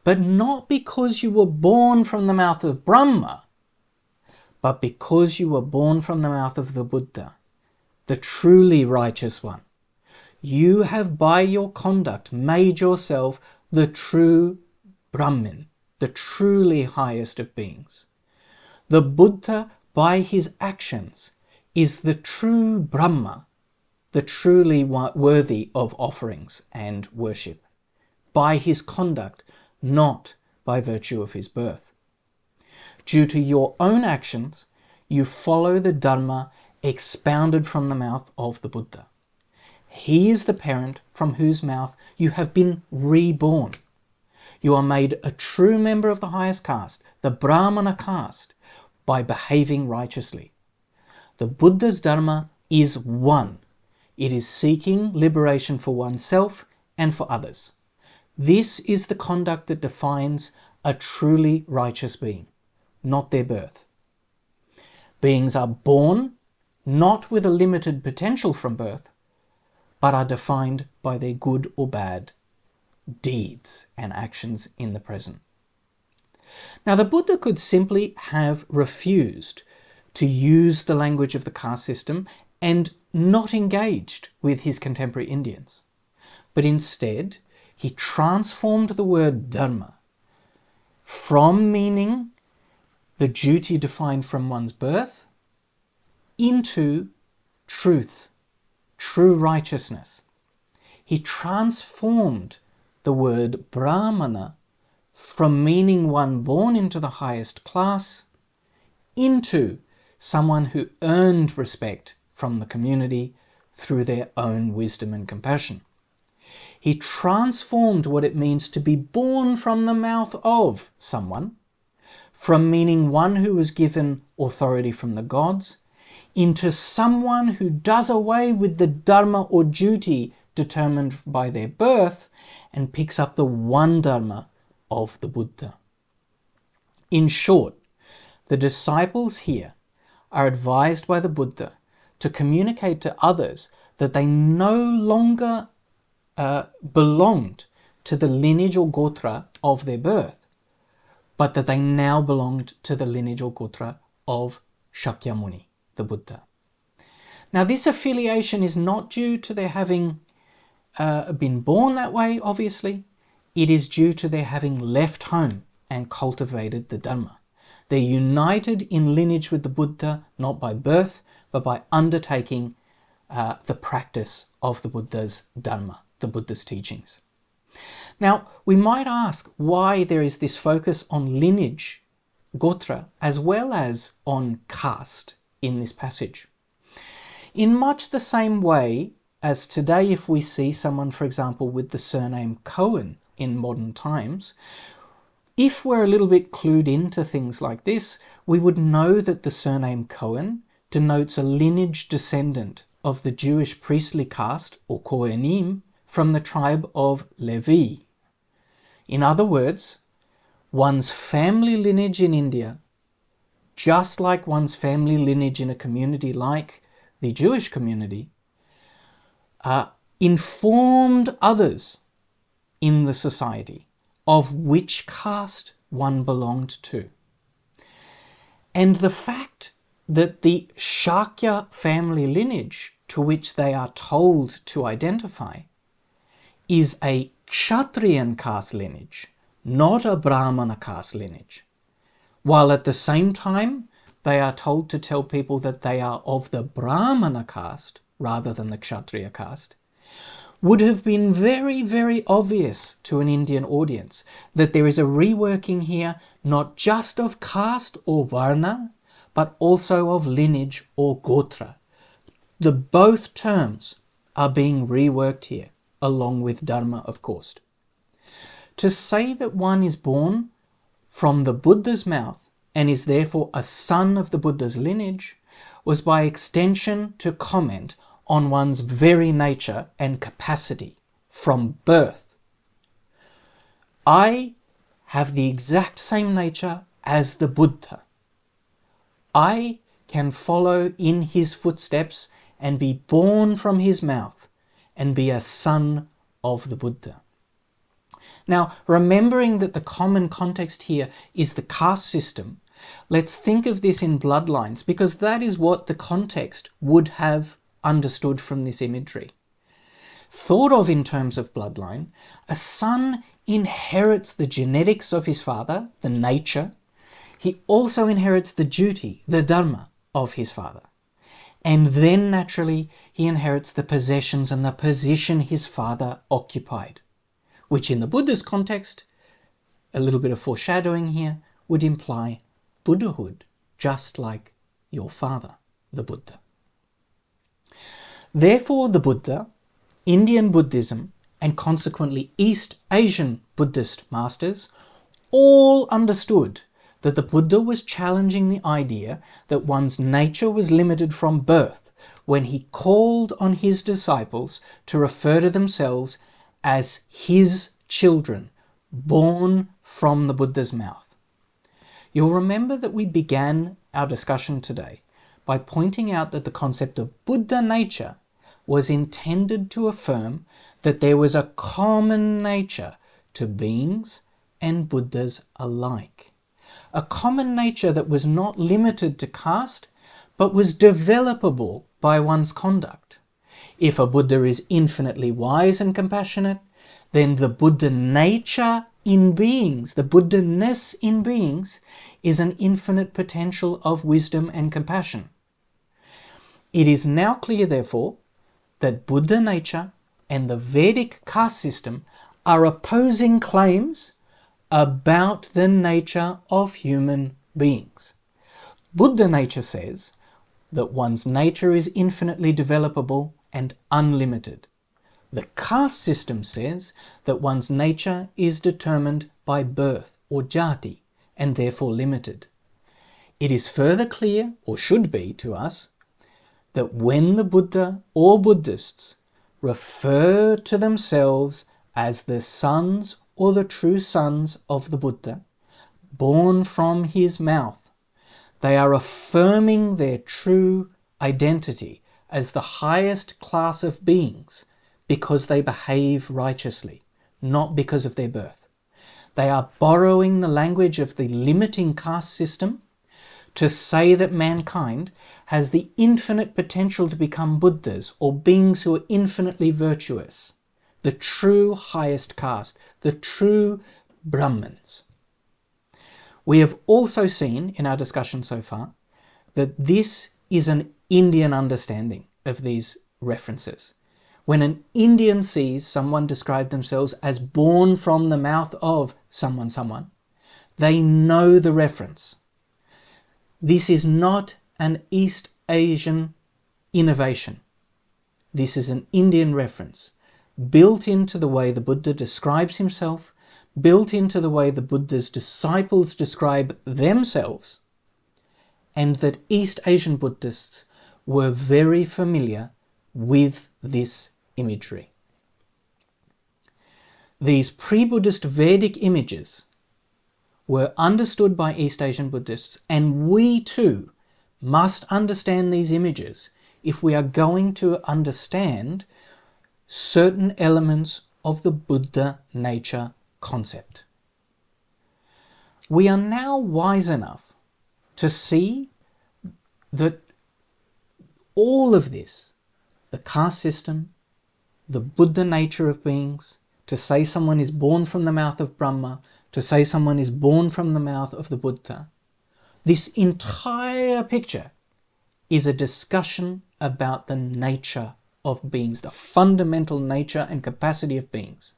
but not because you were born from the mouth of Brahma, but because you were born from the mouth of the Buddha, the truly righteous one. You have by your conduct made yourself the true Brahmin, the truly highest of beings. The Buddha, by his actions, is the true Brahma, the truly worthy of offerings and worship, by his conduct, not by virtue of his birth. Due to your own actions, you follow the Dharma expounded from the mouth of the Buddha. He is the parent from whose mouth you have been reborn. You are made a true member of the highest caste, the Brahmana caste, by behaving righteously. The Buddha's Dharma is one. It is seeking liberation for oneself and for others. This is the conduct that defines a truly righteous being, not their birth. Beings are born not with a limited potential from birth, but are defined by their good or bad deeds and actions in the present. Now, the Buddha could simply have refused to use the language of the caste system and not engaged with his contemporary Indians. But instead, he transformed the word dharma from meaning the duty defined from one's birth into truth, true righteousness. He transformed the word Brahmana from meaning one born into the highest class into someone who earned respect from the community through their own wisdom and compassion. He transformed what it means to be born from the mouth of someone, from meaning one who was given authority from the gods, into someone who does away with the dharma or duty determined by their birth and picks up the one dharma of the Buddha. In short, the disciples here are advised by the Buddha to communicate to others that they no longer belonged to the lineage or gotra of their birth, but that they now belonged to the lineage or gotra of Shakyamuni, the Buddha. Now, this affiliation is not due to their having been born that way, obviously. It is due to their having left home and cultivated the Dharma. They're united in lineage with the Buddha, not by birth, but by undertaking the practice of the Buddha's Dharma, the Buddha's teachings. Now, we might ask why there is this focus on lineage, gotra, as well as on caste in this passage. In much the same way as today, if we see someone, for example, with the surname Cohen in modern times, if we're a little bit clued into things like this, we would know that the surname Cohen denotes a lineage descendant of the Jewish priestly caste, or Kohenim, from the tribe of Levi. In other words, one's family lineage in India, just like one's family lineage in a community like the Jewish community, informed others in the society of which caste one belonged to. And the fact that the Shakya family lineage to which they are told to identify is a Kshatriyan caste lineage, not a Brahmana caste lineage, while at the same time they are told to tell people that they are of the Brahmana caste rather than the Kshatriya caste, would have been very, very obvious to an Indian audience that there is a reworking here not just of caste or varna, but also of lineage or gotra. The both terms are being reworked here, along with dharma, of course. To say that one is born from the Buddha's mouth and is therefore a son of the Buddha's lineage was by extension to comment on one's very nature and capacity from birth. I have the exact same nature as the Buddha. I can follow in his footsteps and be born from his mouth and be a son of the Buddha. Now, remembering that the common context here is the caste system, let's think of this in bloodlines, because that is what the context would have understood from this imagery. Thought of in terms of bloodline, a son inherits the genetics of his father, the nature. He also inherits the duty, the Dharma of his father. And then naturally he inherits the possessions and the position his father occupied, which in the Buddhist context, a little bit of foreshadowing here, would imply Buddhahood, just like your father, the Buddha. Therefore the Buddha, Indian Buddhism, and consequently East Asian Buddhist masters all understood that the Buddha was challenging the idea that one's nature was limited from birth when he called on his disciples to refer to themselves as his children, born from the Buddha's mouth. You'll remember that we began our discussion today by pointing out that the concept of Buddha nature was intended to affirm that there was a common nature to beings and Buddhas alike. A common nature that was not limited to caste, but was developable by one's conduct. If a Buddha is infinitely wise and compassionate, then the Buddha nature in beings, the Buddha-ness in beings, is an infinite potential of wisdom and compassion. It is now clear, therefore, that Buddha nature and the Vedic caste system are opposing claims about the nature of human beings. Buddha nature says that one's nature is infinitely developable and unlimited. The caste system says that one's nature is determined by birth or jati and therefore limited. It is further clear, or should be to us, that when the Buddha or Buddhists refer to themselves as the sons or the true sons of the Buddha, born from his mouth, they are affirming their true identity as the highest class of beings because they behave righteously, not because of their birth. They are borrowing the language of the limiting caste system to say that mankind has the infinite potential to become Buddhas or beings who are infinitely virtuous, the true highest caste, the true Brahmins. We have also seen in our discussion so far that this is an Indian understanding of these references. When an Indian sees someone describe themselves as born from the mouth of someone, they know the reference. This is not an East Asian innovation. This is an Indian reference, built into the way the Buddha describes himself, built into the way the Buddha's disciples describe themselves, and that East Asian Buddhists were very familiar with this imagery. These pre-Buddhist Vedic images were understood by East Asian Buddhists, and we too must understand these images if we are going to understand certain elements of the Buddha nature concept. We are now wise enough to see that all of this, the caste system, the Buddha nature of beings, to say someone is born from the mouth of Brahma, to say someone is born from the mouth of the Buddha, this entire picture is a discussion about the nature of beings, the fundamental nature and capacity of beings.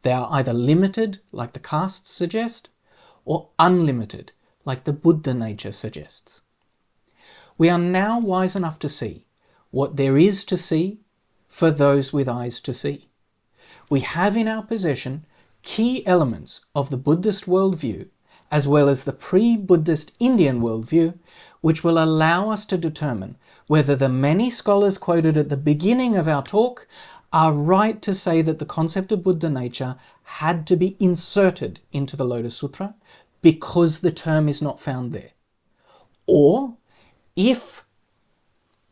They are either limited, like the castes suggest, or unlimited, like the Buddha nature suggests. We are now wise enough to see what there is to see for those with eyes to see. We have in our possession key elements of the Buddhist worldview, as well as the pre-Buddhist Indian worldview, which will allow us to determine whether the many scholars quoted at the beginning of our talk are right to say that the concept of Buddha nature had to be inserted into the Lotus Sūtra because the term is not found there. Or if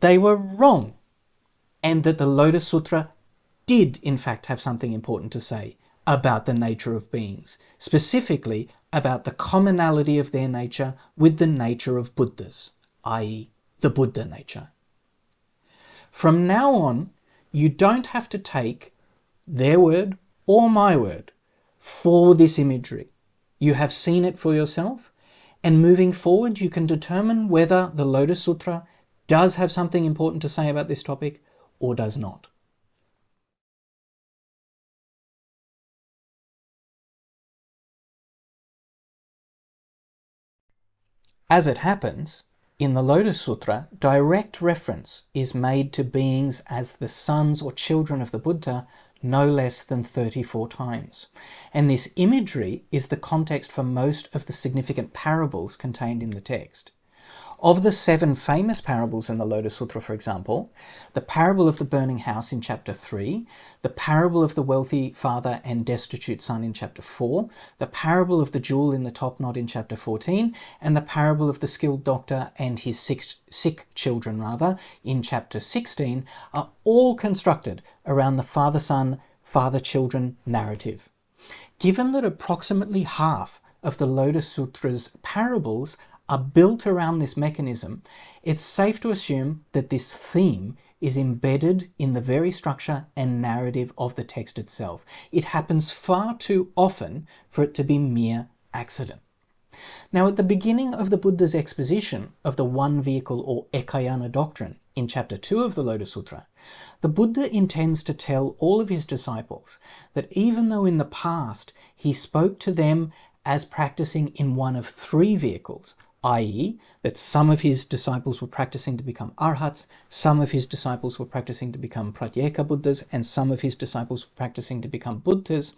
they were wrong and that the Lotus Sūtra did in fact have something important to say about the nature of beings, specifically about the commonality of their nature with the nature of Buddhas, i.e. the Buddha nature. From now on, you don't have to take their word or my word for this imagery. You have seen it for yourself, and moving forward you can determine whether the Lotus Sutra does have something important to say about this topic or does not. As it happens, in the Lotus Sutra, direct reference is made to beings as the sons or children of the Buddha no less than 34 times. And this imagery is the context for most of the significant parables contained in the text. Of the 7 famous parables in the Lotus Sutra, for example, the parable of the burning house in chapter 3, the parable of the wealthy father and destitute son in chapter 4, the parable of the jewel in the top knot in chapter 14, and the parable of the skilled doctor and his sick children in chapter 16 are all constructed around the father-son, father-children narrative. Given that approximately half of the Lotus Sutra's parables are built around this mechanism, it's safe to assume that this theme is embedded in the very structure and narrative of the text itself. It happens far too often for it to be mere accident. Now, at the beginning of the Buddha's exposition of the one vehicle or Ekayana doctrine in chapter 2 of the Lotus Sutra, the Buddha intends to tell all of his disciples that even though in the past he spoke to them as practicing in one of 3 vehicles, i.e. that some of his disciples were practicing to become arhats, some of his disciples were practicing to become pratyeka Buddhas, and some of his disciples were practicing to become Buddhas,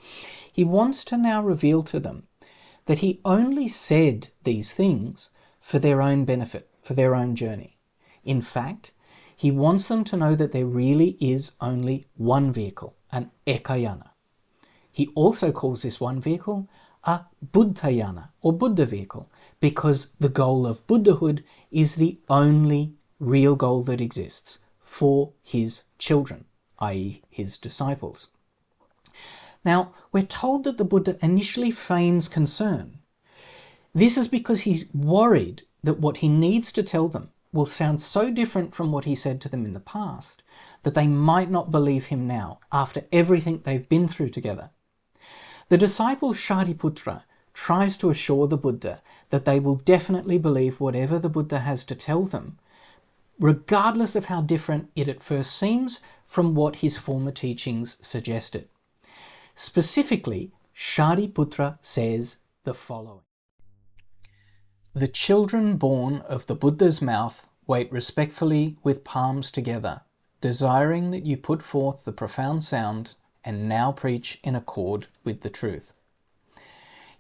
he wants to now reveal to them that he only said these things for their own benefit, for their own journey. In fact, he wants them to know that there really is only one vehicle, an Ekayana. He also calls this one vehicle a Buddhayana, or Buddha vehicle, because the goal of Buddhahood is the only real goal that exists for his children, i.e. his disciples. Now, we're told that the Buddha initially feigns concern. This is because he's worried that what he needs to tell them will sound so different from what he said to them in the past that they might not believe him now, after everything they've been through together. The disciple Shariputra tries to assure the Buddha that they will definitely believe whatever the Buddha has to tell them, regardless of how different it at first seems from what his former teachings suggested. Specifically, Shariputra says the following: "The children born of the Buddha's mouth wait respectfully with palms together, desiring that you put forth the profound sound and now preach in accord with the truth."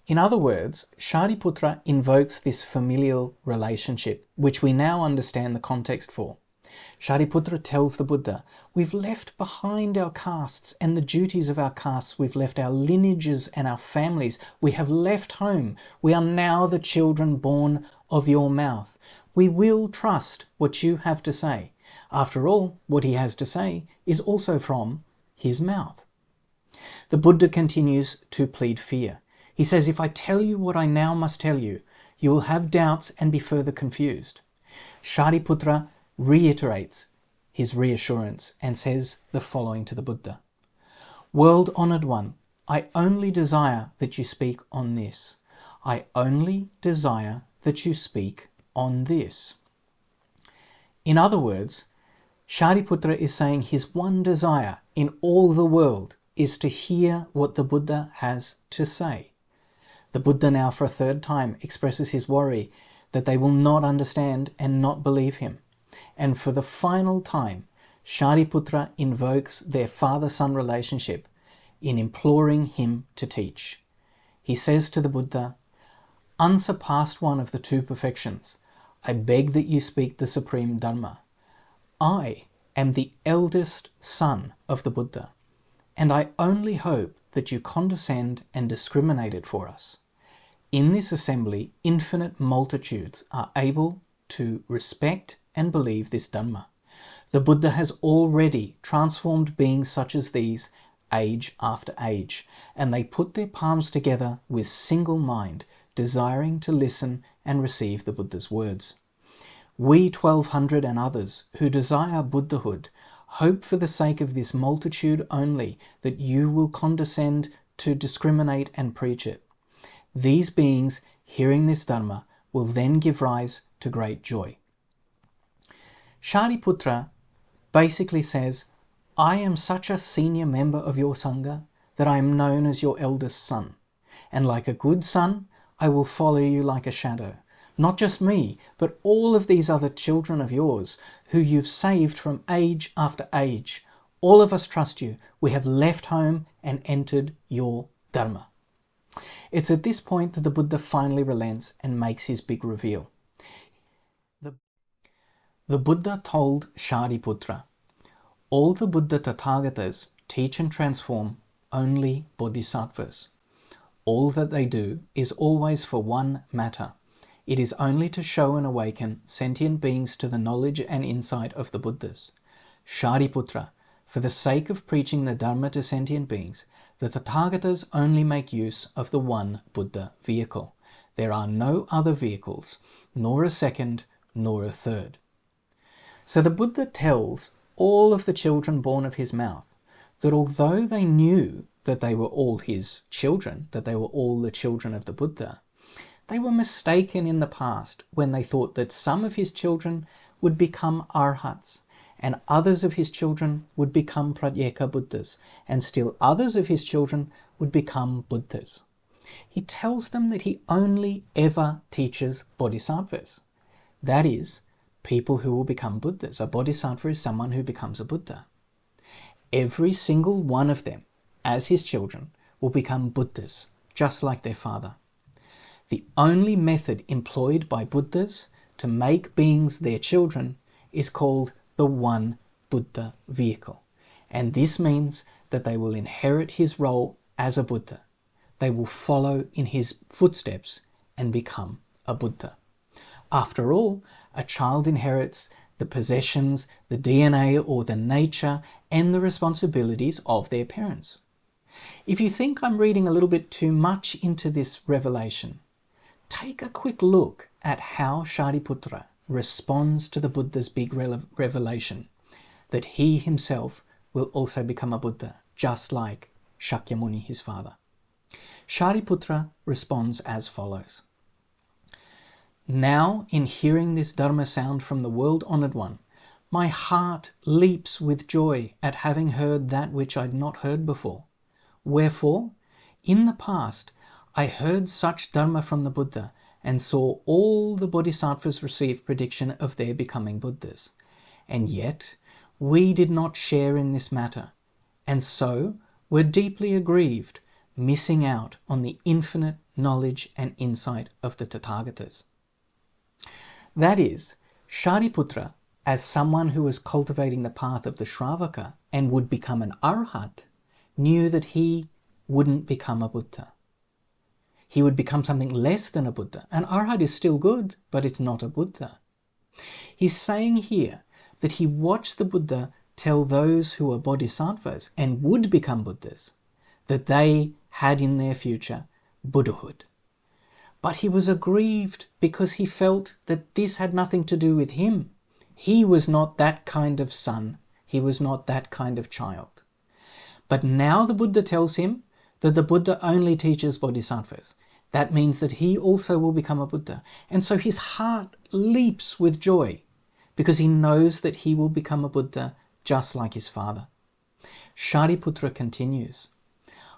In other words, Shariputra invokes this familial relationship, which we now understand the context for. Shariputra tells the Buddha, we've left behind our castes and the duties of our castes, we've left our lineages and our families, we have left home, we are now the children born of your mouth. We will trust what you have to say. After all, what he has to say is also from his mouth. The Buddha continues to plead fear. He says, if I tell you what I now must tell you, you will have doubts and be further confused. Shariputra reiterates his reassurance and says the following to the Buddha: "World-honoured one, I only desire that you speak on this. I only desire that you speak on this." In other words, Shariputra is saying his one desire in all the world is to hear what the Buddha has to say. The Buddha now for a 3rd time expresses his worry that they will not understand and not believe him. And for the final time, Shariputra invokes their father-son relationship in imploring him to teach. He says to the Buddha, "Unsurpassed one of the 2 perfections, I beg that you speak the supreme Dharma. I am the eldest son of the Buddha, and I only hope that you condescend and discriminate it for us. In this assembly, infinite multitudes are able to respect and believe this Dhamma. The Buddha has already transformed beings such as these age after age, and they put their palms together with single mind, desiring to listen and receive the Buddha's words. We 1200 and others who desire Buddhahood hope for the sake of this multitude only that you will condescend to discriminate and preach it. These beings, hearing this Dharma, will then give rise to great joy. Shariputra basically says, I am such a senior member of your Sangha that I am known as your eldest son. And like a good son, I will follow you like a shadow. Not just me, but all of these other children of yours who you've saved from age after age. All of us trust you. We have left home and entered your Dharma. It's at this point that the Buddha finally relents and makes his big reveal. The Buddha told Shariputra, all the Buddha Tathagatas teach and transform only bodhisattvas. All that they do is always for one matter. It is only to show and awaken sentient beings to the knowledge and insight of the Buddhas. Shariputra, for the sake of preaching the Dharma to sentient beings, the Tathagatas only make use of the one Buddha vehicle. There are no other vehicles, nor a second, nor a third. So the Buddha tells all of the children born of his mouth that although they knew that they were all his children, that they were all the children of the Buddha, they were mistaken in the past when they thought that some of his children would become arhats, and others of his children would become pratyeka Buddhas, and still others of his children would become Buddhas. He tells them that he only ever teaches bodhisattvas. That is, people who will become Buddhas. A bodhisattva is someone who becomes a Buddha. Every single one of them, as his children, will become Buddhas, just like their father. The only method employed by Buddhas to make beings their children is called the one Buddha vehicle. And this means that they will inherit his role as a Buddha. They will follow in his footsteps and become a Buddha. After all, a child inherits the possessions, the DNA or the nature and the responsibilities of their parents. If you think I'm reading a little bit too much into this revelation, take a quick look at how Shariputra responds to the Buddha's big revelation, that he himself will also become a Buddha, just like Shakyamuni, his father. Shariputra responds as follows. Now, in hearing this Dharma sound from the world-honoured one, my heart leaps with joy at having heard that which I'd not heard before. Wherefore, in the past, I heard such Dharma from the Buddha and saw all the bodhisattvas receive prediction of their becoming Buddhas. And yet, we did not share in this matter, and so were deeply aggrieved, missing out on the infinite knowledge and insight of the Tathagatas. That is, Shariputra, as someone who was cultivating the path of the Shravaka and would become an Arhat, knew that he wouldn't become a Buddha. He would become something less than a Buddha. An Arhat is still good, but it's not a Buddha. He's saying here that he watched the Buddha tell those who were bodhisattvas and would become Buddhas that they had in their future Buddhahood. But he was aggrieved because he felt that this had nothing to do with him. He was not that kind of son. He was not that kind of child. But now the Buddha tells him that the Buddha only teaches bodhisattvas. That means that he also will become a Buddha. And so his heart leaps with joy because he knows that he will become a Buddha just like his father. Shariputra continues,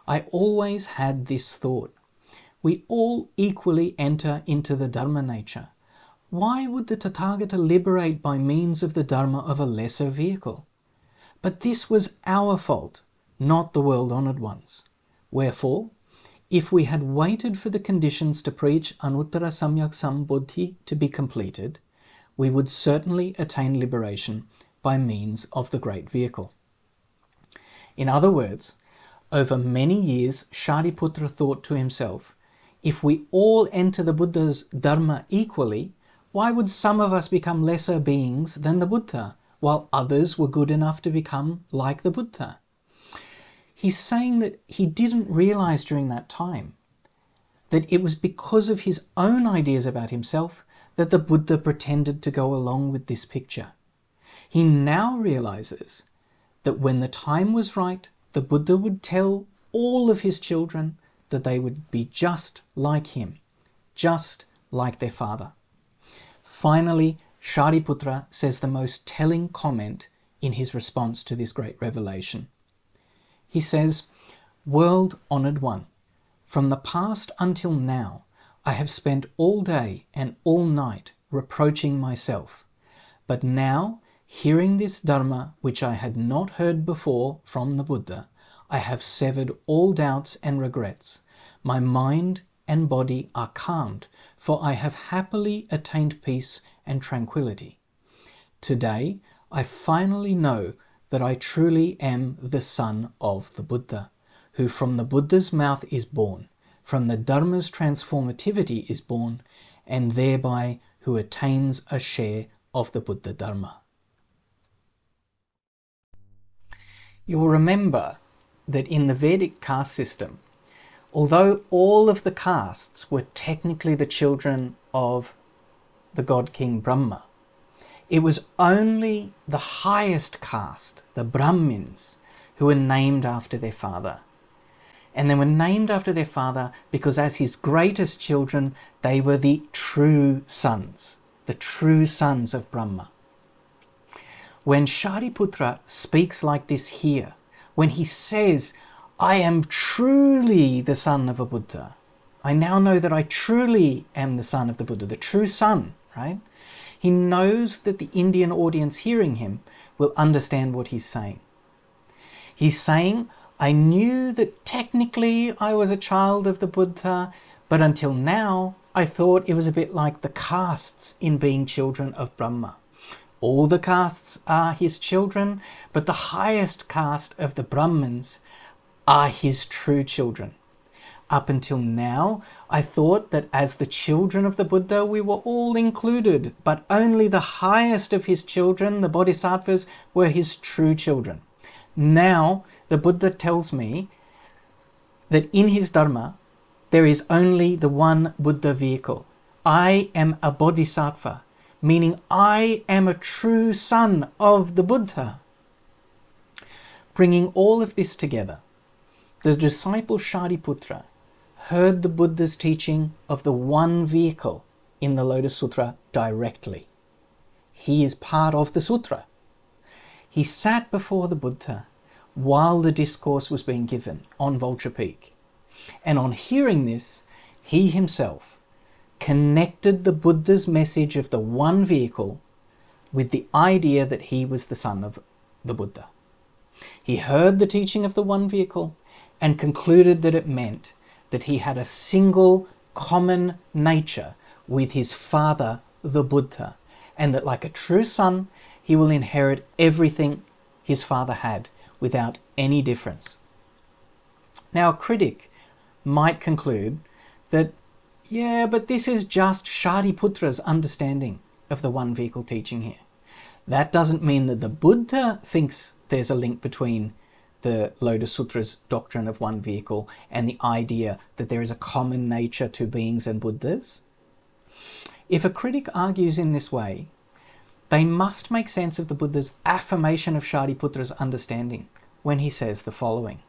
I always had this thought. We all equally enter into the Dharma nature. Why would the Tathagata liberate by means of the Dharma of a lesser vehicle? But this was our fault, not the world-honoured ones. Wherefore, if we had waited for the conditions to preach Anuttara Samyak Sambuddhi to be completed, we would certainly attain liberation by means of the great vehicle. In other words, over many years, Shariputra thought to himself, if we all enter the Buddha's Dharma equally, why would some of us become lesser beings than the Buddha, while others were good enough to become like the Buddha? He's saying that he didn't realize during that time that it was because of his own ideas about himself that the Buddha pretended to go along with this picture. He now realizes that when the time was right, the Buddha would tell all of his children that they would be just like him, just like their father. Finally, Shariputra says the most telling comment in his response to this great revelation. He says, "World-honoured one, from the past until now, I have spent all day and all night reproaching myself. But now, hearing this Dharma which I had not heard before from the Buddha, I have severed all doubts and regrets. My mind and body are calmed, for I have happily attained peace and tranquility. Today, I finally know that I truly am the son of the Buddha, who from the Buddha's mouth is born, from the Dharma's transformativity is born, and thereby who attains a share of the Buddha-Dharma." You'll remember that in the Vedic caste system, although all of the castes were technically the children of the god king Brahma, it was only the highest caste, the Brahmins, who were named after their father. And they were named after their father because as his greatest children, they were the true sons of Brahma. When Shariputra speaks like this here, when he says, "I am truly the son of a Buddha," I now know that I truly am the son of the Buddha, the true son, right? He knows that the Indian audience hearing him will understand what he's saying. He's saying, I knew that technically I was a child of the Buddha, but until now I thought it was a bit like the castes in being children of Brahma. All the castes are his children, but the highest caste of the Brahmins are his true children. Up until now, I thought that as the children of the Buddha, we were all included, but only the highest of his children, the Bodhisattvas, were his true children. Now, the Buddha tells me that in his Dharma, there is only the one Buddha vehicle. I am a Bodhisattva, meaning I am a true son of the Buddha. Bringing all of this together, the disciple Shariputra heard the Buddha's teaching of the one vehicle in the Lotus Sūtra directly. He is part of the sutra. He sat before the Buddha while the discourse was being given on Vulture Peak. And on hearing this, he himself connected the Buddha's message of the one vehicle with the idea that he was the son of the Buddha. He heard the teaching of the one vehicle and concluded that it meant that he had a single common nature with his father, the Buddha, and that like a true son, he will inherit everything his father had without any difference. Now, a critic might conclude that, yeah, but this is just Shariputra's understanding of the one vehicle teaching here. That doesn't mean that the Buddha thinks there's a link between the Lotus Sutra's doctrine of one vehicle and the idea that there is a common nature to beings and Buddhas. If a critic argues in this way, they must make sense of the Buddha's affirmation of Shariputra's understanding when he says the following: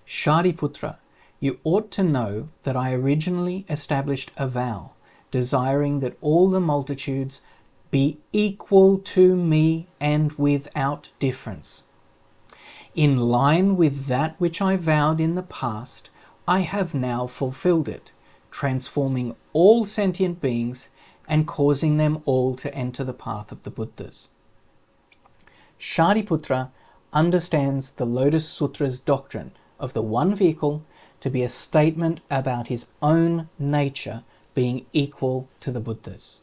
Shariputra, you ought to know that I originally established a vow, desiring that all the multitudes be equal to me and without difference. In line with that which I vowed in the past, I have now fulfilled it, transforming all sentient beings and causing them all to enter the path of the Buddhas. Shariputra understands the Lotus Sutra's doctrine of the one vehicle to be a statement about his own nature being equal to the Buddha's.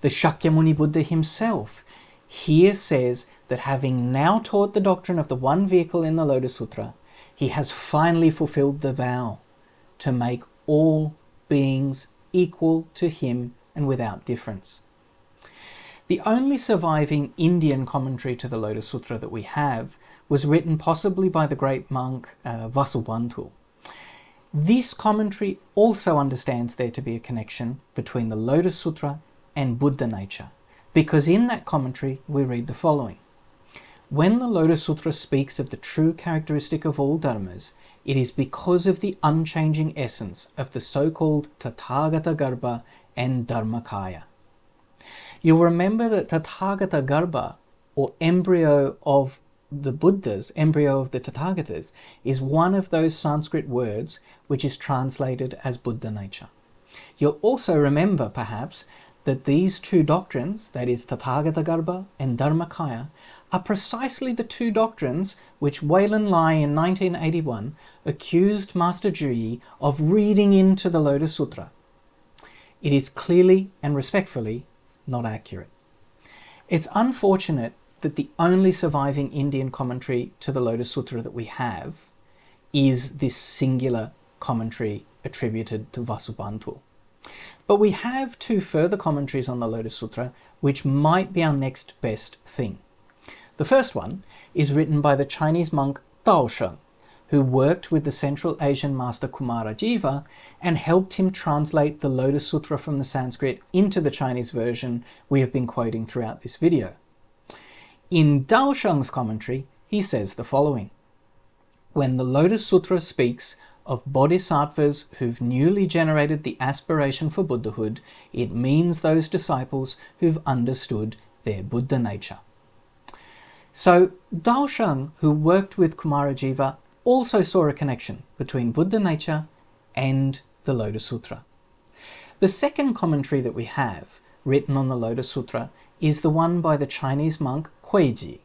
The Shakyamuni Buddha himself here says that having now taught the doctrine of the one vehicle in the Lotus Sutra, he has finally fulfilled the vow to make all beings equal to him and without difference. The only surviving Indian commentary to the Lotus Sutra that we have was written possibly by the great monk Vasubandhu. This commentary also understands there to be a connection between the Lotus Sutra and Buddha nature, because in that commentary we read the following: When the Lotus Sutra speaks of the true characteristic of all dharmas, it is because of the unchanging essence of the so-called Tathagata Garbha and Dharmakaya. You'll remember that Tathagata Garbha, or embryo of the Buddhas, embryo of the Tathagatas, is one of those Sanskrit words which is translated as Buddha nature. You'll also remember, perhaps, that these two doctrines, that is Tathagata Garbha and Dharmakaya, are precisely the two doctrines which Wayland Lai in 1981 accused Master Zhiyi of reading into the Lotus Sutra. It is clearly and respectfully not accurate. It's unfortunate that the only surviving Indian commentary to the Lotus Sutra that we have is this singular commentary attributed to Vasubandhu. But we have two further commentaries on the Lotus Sutra which might be our next best thing. The first one is written by the Chinese monk Daosheng, who worked with the Central Asian master Kumarajiva and helped him translate the Lotus Sutra from the Sanskrit into the Chinese version we have been quoting throughout this video. In Daosheng's commentary, he says the following: when the Lotus Sutra speaks of bodhisattvas who've newly generated the aspiration for Buddhahood, it means those disciples who've understood their Buddha nature. So Daosheng, who worked with Kumarajiva, also saw a connection between Buddha nature and the Lotus Sutra. The second commentary that we have written on the Lotus Sutra is the one by the Chinese monk Kuiji.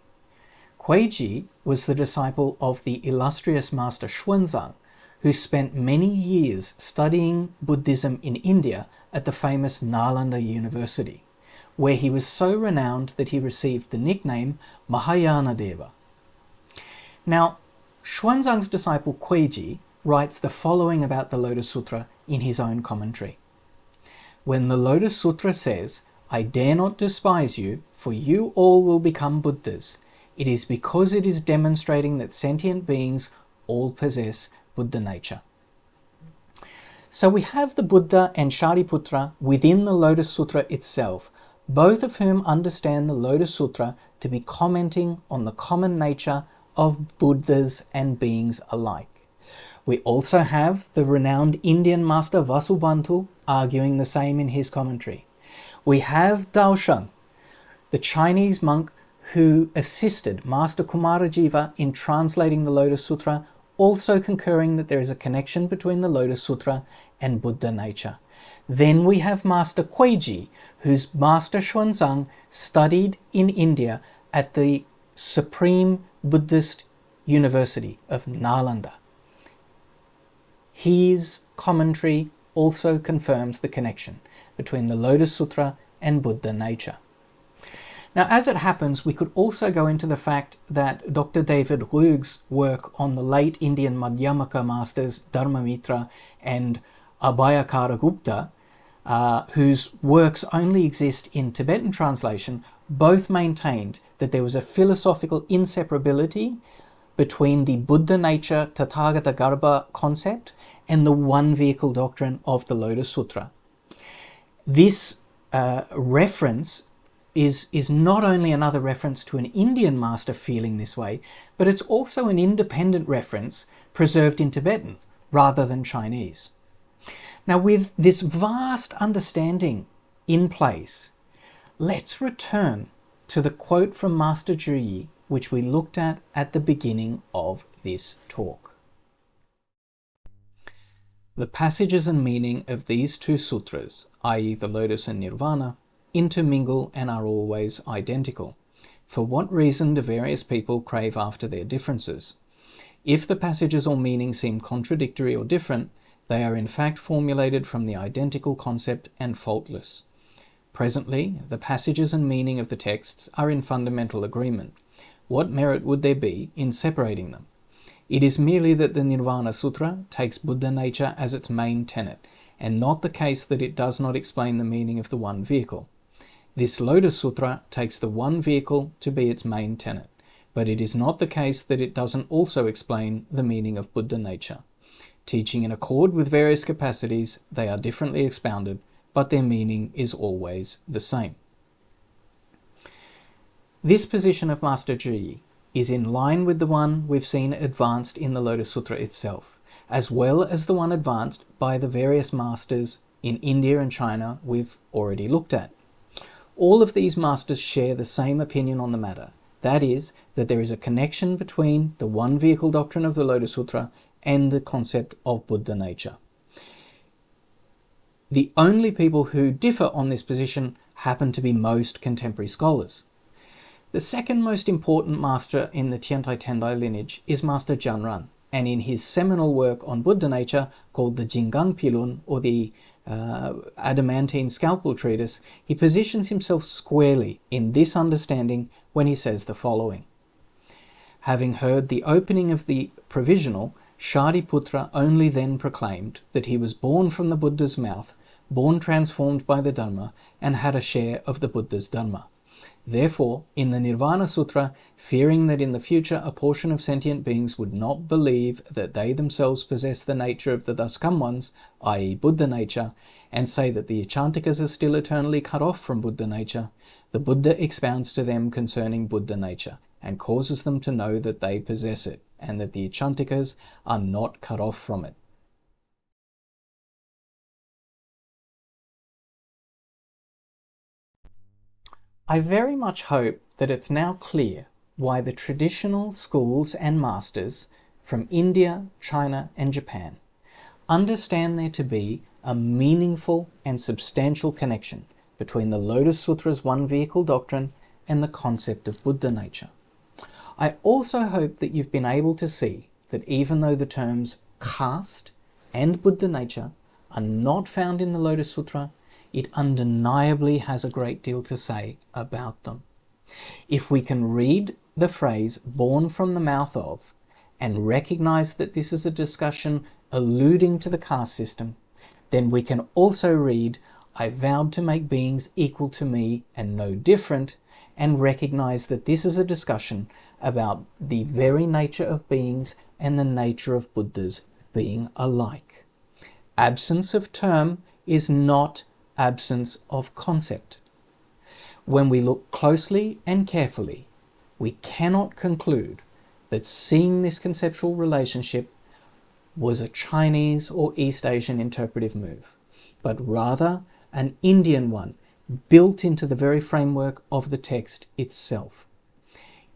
Kuiji was the disciple of the illustrious master Xuanzang, who spent many years studying Buddhism in India at the famous Nalanda University, where he was so renowned that he received the nickname Mahayana Deva. Now, Xuanzang's disciple Kuiji writes the following about the Lotus Sutra in his own commentary. When the Lotus Sutra says, "I dare not despise you, for you all will become Buddhas," it is because it is demonstrating that sentient beings all possess Buddha nature. So we have the Buddha and Shariputra within the Lotus Sutra itself, both of whom understand the Lotus Sutra to be commenting on the common nature of Buddhas and beings alike. We also have the renowned Indian master Vasubandhu arguing the same in his commentary. We have Daosheng, the Chinese monk who assisted Master Kumarajiva in translating the Lotus Sutra, also concurring that there is a connection between the Lotus Sutra and Buddha nature. Then we have Master Kuiji, whose Master Xuanzang studied in India at the Supreme Buddhist University of Nalanda. His commentary also confirms the connection between the Lotus Sutra and Buddha nature. Now, as it happens, we could also go into the fact that Dr. David Rueg's work on the late Indian Madhyamaka masters Dharmamitra and Abhayakara Gupta, whose works only exist in Tibetan translation, both maintained that there was a philosophical inseparability between the Buddha nature Tathagata Garbha concept and the one vehicle doctrine of the Lotus Sutra. This reference is not only another reference to an Indian master feeling this way, but it's also an independent reference preserved in Tibetan rather than Chinese. Now, with this vast understanding in place, let's return to the quote from Master Zhiyi, which we looked at the beginning of this talk. The passages and meaning of these two sutras, i.e. the Lotus and Nirvana, intermingle and are always identical. For what reason do various people crave after their differences? If the passages or meanings seem contradictory or different, they are in fact formulated from the identical concept and faultless. Presently, the passages and meaning of the texts are in fundamental agreement. What merit would there be in separating them? It is merely that the Nirvana Sutra takes Buddha nature as its main tenet, and not the case that it does not explain the meaning of the one vehicle. This Lotus Sutra takes the one vehicle to be its main tenet, but it is not the case that it doesn't also explain the meaning of Buddha nature. Teaching in accord with various capacities, they are differently expounded, but their meaning is always the same. This position of Master Zhiyi is in line with the one we've seen advanced in the Lotus Sutra itself, as well as the one advanced by the various masters in India and China we've already looked at. All of these masters share the same opinion on the matter. That is, that there is a connection between the one vehicle doctrine of the Lotus Sutra and the concept of Buddha nature. The only people who differ on this position happen to be most contemporary scholars. The second most important master in the Tiantai Tendai lineage is Master Jianran, and in his seminal work on Buddha nature called the Jinggang Pilun, or the Adamantine Scalpel Treatise, he positions himself squarely in this understanding when he says the following. Having heard the opening of the provisional, Shariputra only then proclaimed that he was born from the Buddha's mouth, born transformed by the Dharma, and had a share of the Buddha's Dharma. Therefore, in the Nirvana Sutra, fearing that in the future a portion of sentient beings would not believe that they themselves possess the nature of the thus come ones, i.e. Buddha nature, and say that the Achantikas are still eternally cut off from Buddha nature, the Buddha expounds to them concerning Buddha nature, and causes them to know that they possess it, and that the Achantikas are not cut off from it. I very much hope that it's now clear why the traditional schools and masters from India, China and Japan understand there to be a meaningful and substantial connection between the Lotus Sutra's one vehicle doctrine and the concept of Buddha nature. I also hope that you've been able to see that even though the terms caste and Buddha nature are not found in the Lotus Sutra, it undeniably has a great deal to say about them. If we can read the phrase born from the mouth of and recognize that this is a discussion alluding to the caste system, then we can also read I vowed to make beings equal to me and no different, and recognize that this is a discussion about the very nature of beings and the nature of Buddhas being alike. Absence of term is not absence of concept. When we look closely and carefully, we cannot conclude that seeing this conceptual relationship was a Chinese or East Asian interpretive move, but rather an Indian one built into the very framework of the text itself.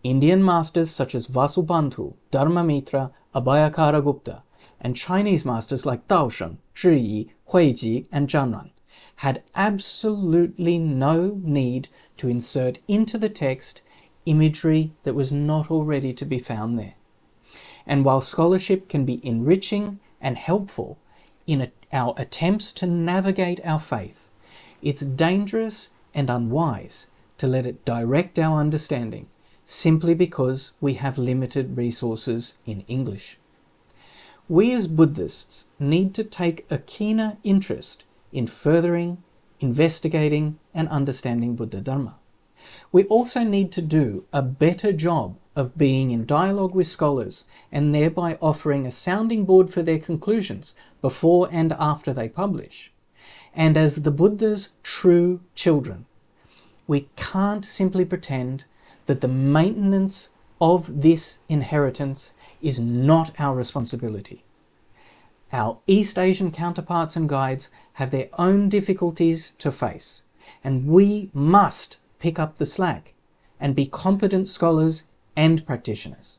Indian masters such as Vasubandhu, Dharmamitra, Abhayakaragupta, and Chinese masters like Daoshen, Zhiyi, Huiji, and Jianran had absolutely no need to insert into the text imagery that was not already to be found there. And while scholarship can be enriching and helpful in our attempts to navigate our faith, it's dangerous and unwise to let it direct our understanding simply because we have limited resources in English. We as Buddhists need to take a keener interest in furthering, investigating and understanding Buddha-Dharma. We also need to do a better job of being in dialogue with scholars and thereby offering a sounding board for their conclusions before and after they publish. And as the Buddha's true children, we can't simply pretend that the maintenance of this inheritance is not our responsibility. Our East Asian counterparts and guides have their own difficulties to face, and we must pick up the slack and be competent scholars and practitioners.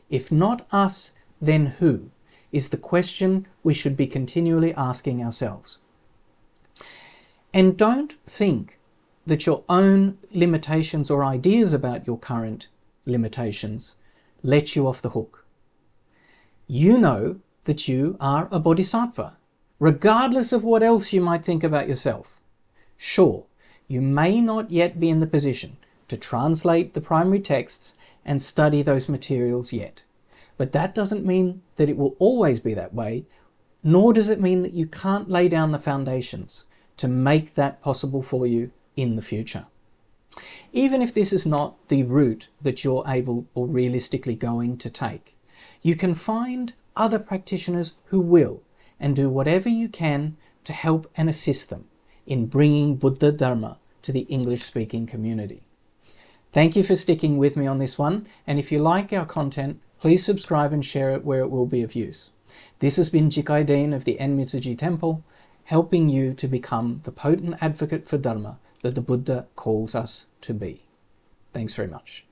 If not us, then who, is the question we should be continually asking ourselves. And don't think that your own limitations or ideas about your current limitations let you off the hook. You know that you are a bodhisattva, regardless of what else you might think about yourself. Sure, you may not yet be in the position to translate the primary texts and study those materials yet, but that doesn't mean that it will always be that way, nor does it mean that you can't lay down the foundations to make that possible for you in the future. Even if this is not the route that you're able or realistically going to take, you can find other practitioners who will, and do whatever you can to help and assist them in bringing Buddha-Dharma to the English-speaking community. Thank you for sticking with me on this one, and if you like our content, please subscribe and share it where it will be of use. This has been Jikai Dehn of the Enmitsuji Temple, helping you to become the potent advocate for Dharma that the Buddha calls us to be. Thanks very much.